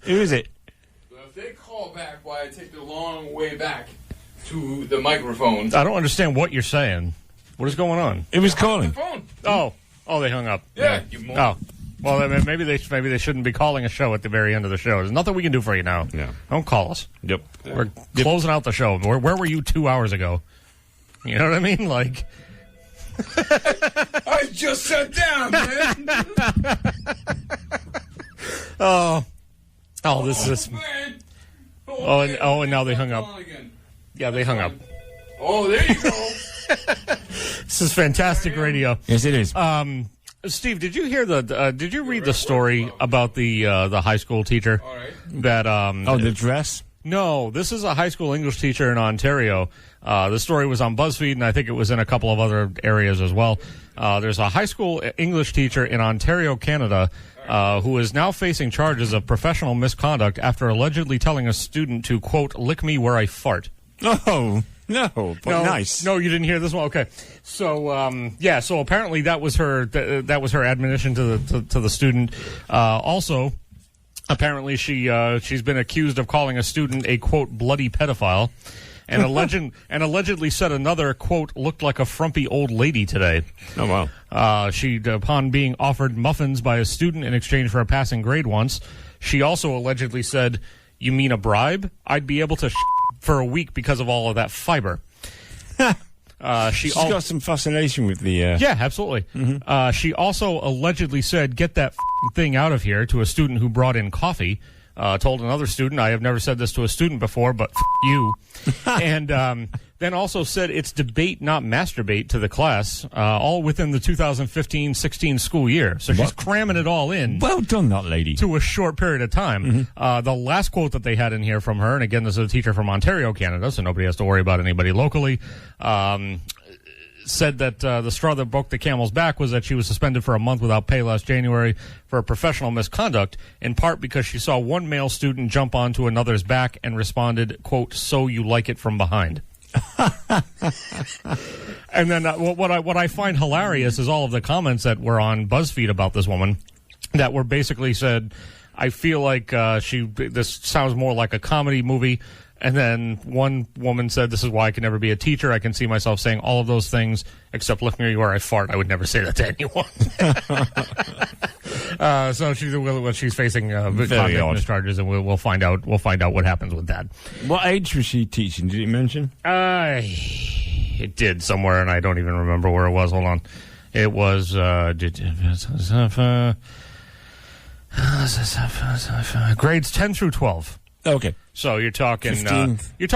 Who is it? If they call back, why I take the long way back to the microphone. I don't understand what you're saying. What is going on? It was calling. The phone. Oh, they hung up. Yeah, you moron. Oh. Well, then maybe they shouldn't be calling a show at the very end of the show. There's nothing we can do for you now. Yeah. Don't call us. Yep. We're closing out the show. Where were you 2 hours ago? You know what I mean? Like, I just sat down, man. this is. Man. And now they hung up. Again. Yeah, they hung up. Oh, there you go. This is fantastic radio. Yes, it is. Steve, did you hear did you read the story about the high school teacher? All right. That the dress? No, this is a high school English teacher in Ontario. The story was on BuzzFeed, and I think it was in a couple of other areas as well. There's a high school English teacher in Ontario, Canada, who is now facing charges of professional misconduct after allegedly telling a student to, quote, lick me where I fart. Oh, no, but nice. No, you didn't hear this one? Okay. So, so apparently that was her admonition to the student. Also, apparently she's been accused of calling a student a, quote, bloody pedophile. And allegedly said another, quote, looked like a frumpy old lady today. Oh, wow. Upon being offered muffins by a student in exchange for a passing grade once, she also allegedly said, you mean a bribe? I'd be able to for a week because of all of that fiber. She's got some fascination with the... Yeah, absolutely. Mm-hmm. She also allegedly said, get that thing out of here to a student who brought in coffee. Told another student, I have never said this to a student before, but you. And then also said it's debate, not masturbate, to the class, all within the 2015-16 school year. So she's cramming it all in. Well done, that lady. To a short period of time. Mm-hmm. The last quote that they had in here from her, and again, this is a teacher from Ontario, Canada, so nobody has to worry about anybody locally, said that the straw that broke the camel's back was that she was suspended for a month without pay last January for professional misconduct, in part because she saw one male student jump onto another's back and responded, quote, so you like it from behind. And then what I find hilarious is all of the comments that were on BuzzFeed about this woman that were basically said, I feel like this sounds more like a comedy movie. And then one woman said, this is why I can never be a teacher. I can see myself saying all of those things, except look me where I fart. I would never say that to anyone. So she's facing conduct charges, and we'll find out. We'll find out what happens with that. What age was she teaching? Did it mention? It did somewhere, and I don't even remember where it was. Hold on. It was grades 10 through 12. Okay. So you're talking, 15, you're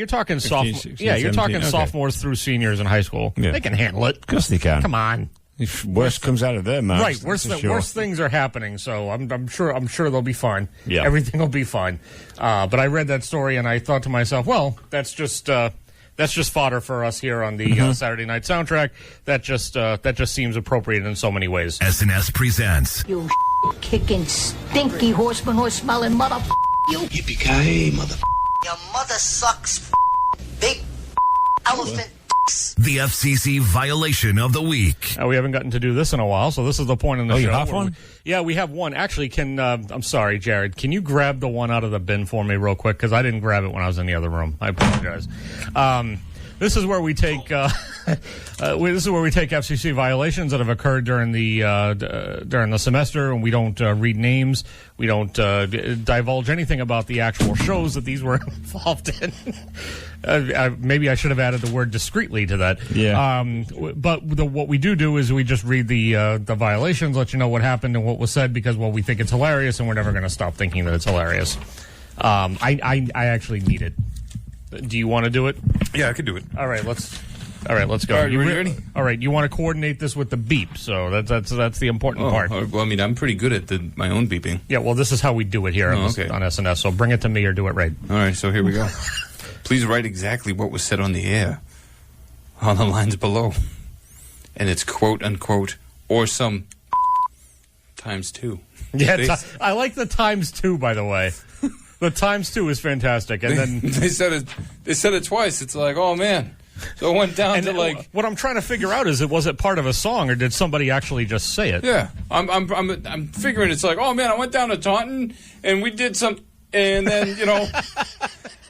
talking 16, sophomores through seniors in high school. Yeah. They can handle it. Of course they can. Come on. If worst comes out of their mouths, right? Worst things are happening, so I'm sure they'll be fine. Yeah, everything will be fine. But I read that story and I thought to myself, well, that's just fodder for us here on the Saturday Night Soundtrack. That just seems appropriate in so many ways. SNS presents. You kicking stinky horse smelling mother. You Yippee-ki-yay, mother. Your mother sucks. Big elephant. The FCC violation of the week. We haven't gotten to do this in a while, so this is the point in the show. You have one? Yeah, we have one. Actually, I'm sorry, Jared. Can you grab the one out of the bin for me real quick? Because I didn't grab it when I was in the other room. I apologize. This is where we take FCC violations that have occurred during the semester, and we don't read names. We don't divulge anything about the actual shows that these were involved in. Maybe I should have added the word discreetly to that. Yeah. But what we do is we just read the violations, let you know what happened and what was said, because we think it's hilarious, and we're never going to stop thinking that it's hilarious. I actually need it. Do you want to do it? Yeah, I could do it. All right, let's go. All right, you ready? All right, you want to coordinate this with the beep, so that's the important part. Well, I mean, I'm pretty good at my own beeping. Yeah, well, this is how we do it here on SNS, so bring it to me or do it right. All right, so here we go. Please write exactly what was said on the air on the lines below. And it's quote, unquote, or some times two. Yeah, I like the times two, by the way. The times two is fantastic, and then they said it twice. It's like, oh man, so it went down to like. What I'm trying to figure out is, was it part of a song, or did somebody actually just say it? Yeah, I'm figuring it's like, oh man, I went down to Taunton and we did some, and then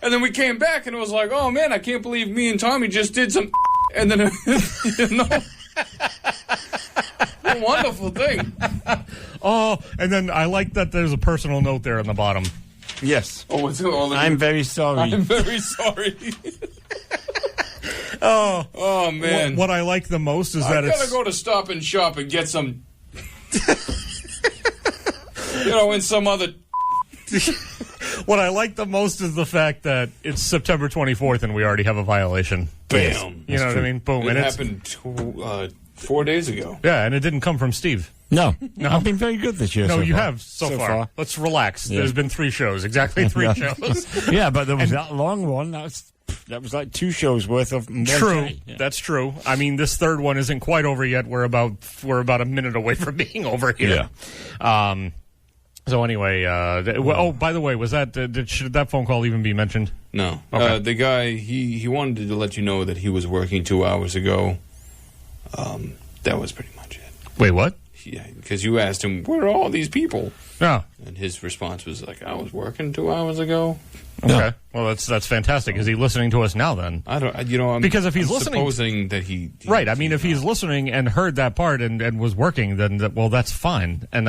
and then we came back and it was like, oh man, I can't believe me and Tommy just did some, and then a wonderful thing. Oh, and then I like that there's a personal note there on the bottom. Yes. Oh, I'm very sorry. I'm very sorry. Oh man. What I like the most is that I gotta go to Stop and Shop and get some, in some other. What I like the most is the fact that it's September 24th and we already have a violation. Bam. You know what I mean? Boom. It And it's, happened 4 days ago. yeah, and it didn't come from Steve. No. I've been very good this year. No, so you far. have so far. Let's relax. Yeah. There's been 3 shows, exactly 3 shows. Yeah, but there was that long one. That was like 2 shows worth of. True, Yeah. that's true. I mean, this third one isn't quite over yet. We're about a minute away from being over here. Yeah. So anyway, by the way, was that should that phone call even be mentioned? No. Okay. The guy, he wanted to let you know that he was working 2 hours ago. That was pretty much it. Wait, what? Yeah, because you asked him, where are all these people? No. And his response was like, I was working 2 hours ago. Okay. No. Well, that's fantastic. Is he listening to us now then? I don't, I'm, Because if he's I'm listening- supposing that he Right. I mean, if he's listening and heard that part and was working, then that's fine. And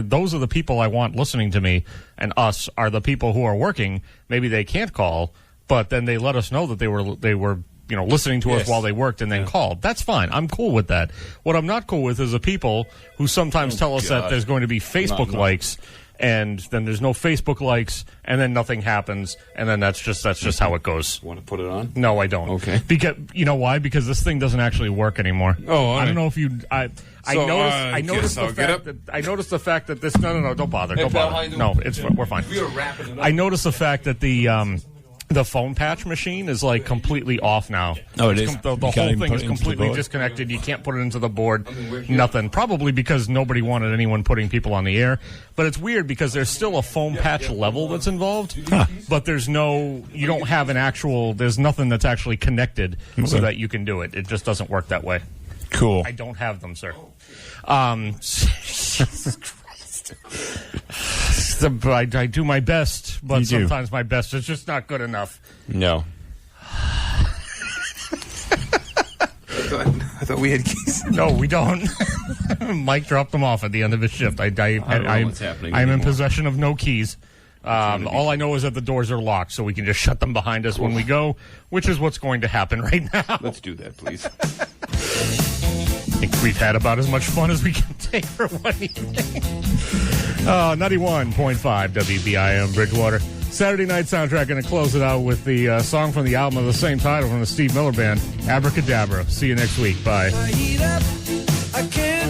those are the people I want listening to me, and us are the people who are working. Maybe they can't call, but then they let us know that they were listening to us while they worked and then called. That's fine. I'm cool with that. What I'm not cool with is the people who sometimes tell us that there's going to be Facebook likes, and then there's no Facebook likes, and then nothing happens, and then that's just how it goes. Want to put it on? No, I don't. Okay. Because you know why? Because this thing doesn't actually work anymore. Oh, all I don't right. know if you. I noticed the fact that this. No, don't bother. Hey, Don't pal, bother. how you doing? No, we're fine. We are wrapping it up. I noticed the fact that the phone patch machine is like completely off now. Oh, it is? The You whole can't even thing put is it into the completely board? disconnected. You can't put it into the board. Nothing. Probably because nobody wanted anyone putting people on the air. But it's weird because there's still a foam patch level that's involved. But there's you don't have there's nothing that's actually connected so that you can do it. It just doesn't work that way. Cool. I don't have them, sir. Jesus Christ. I do my best, but You do. sometimes my best is just not good enough. No. I thought we had keys. No, we don't. Mike dropped them off at the end of his shift. I don't know what's happening I'm in anymore. possession of no keys. All I know is that the doors are locked, so we can just shut them behind us when we go, which is what's going to happen right now. Let's do that, please. I think we've had about as much fun as we can take for one evening. 91.5 WBIM Bridgewater. Saturday Night Soundtrack, going to close it out with the song from the album of the same title from the Steve Miller Band, Abracadabra. See you next week. Bye. I eat up, I can't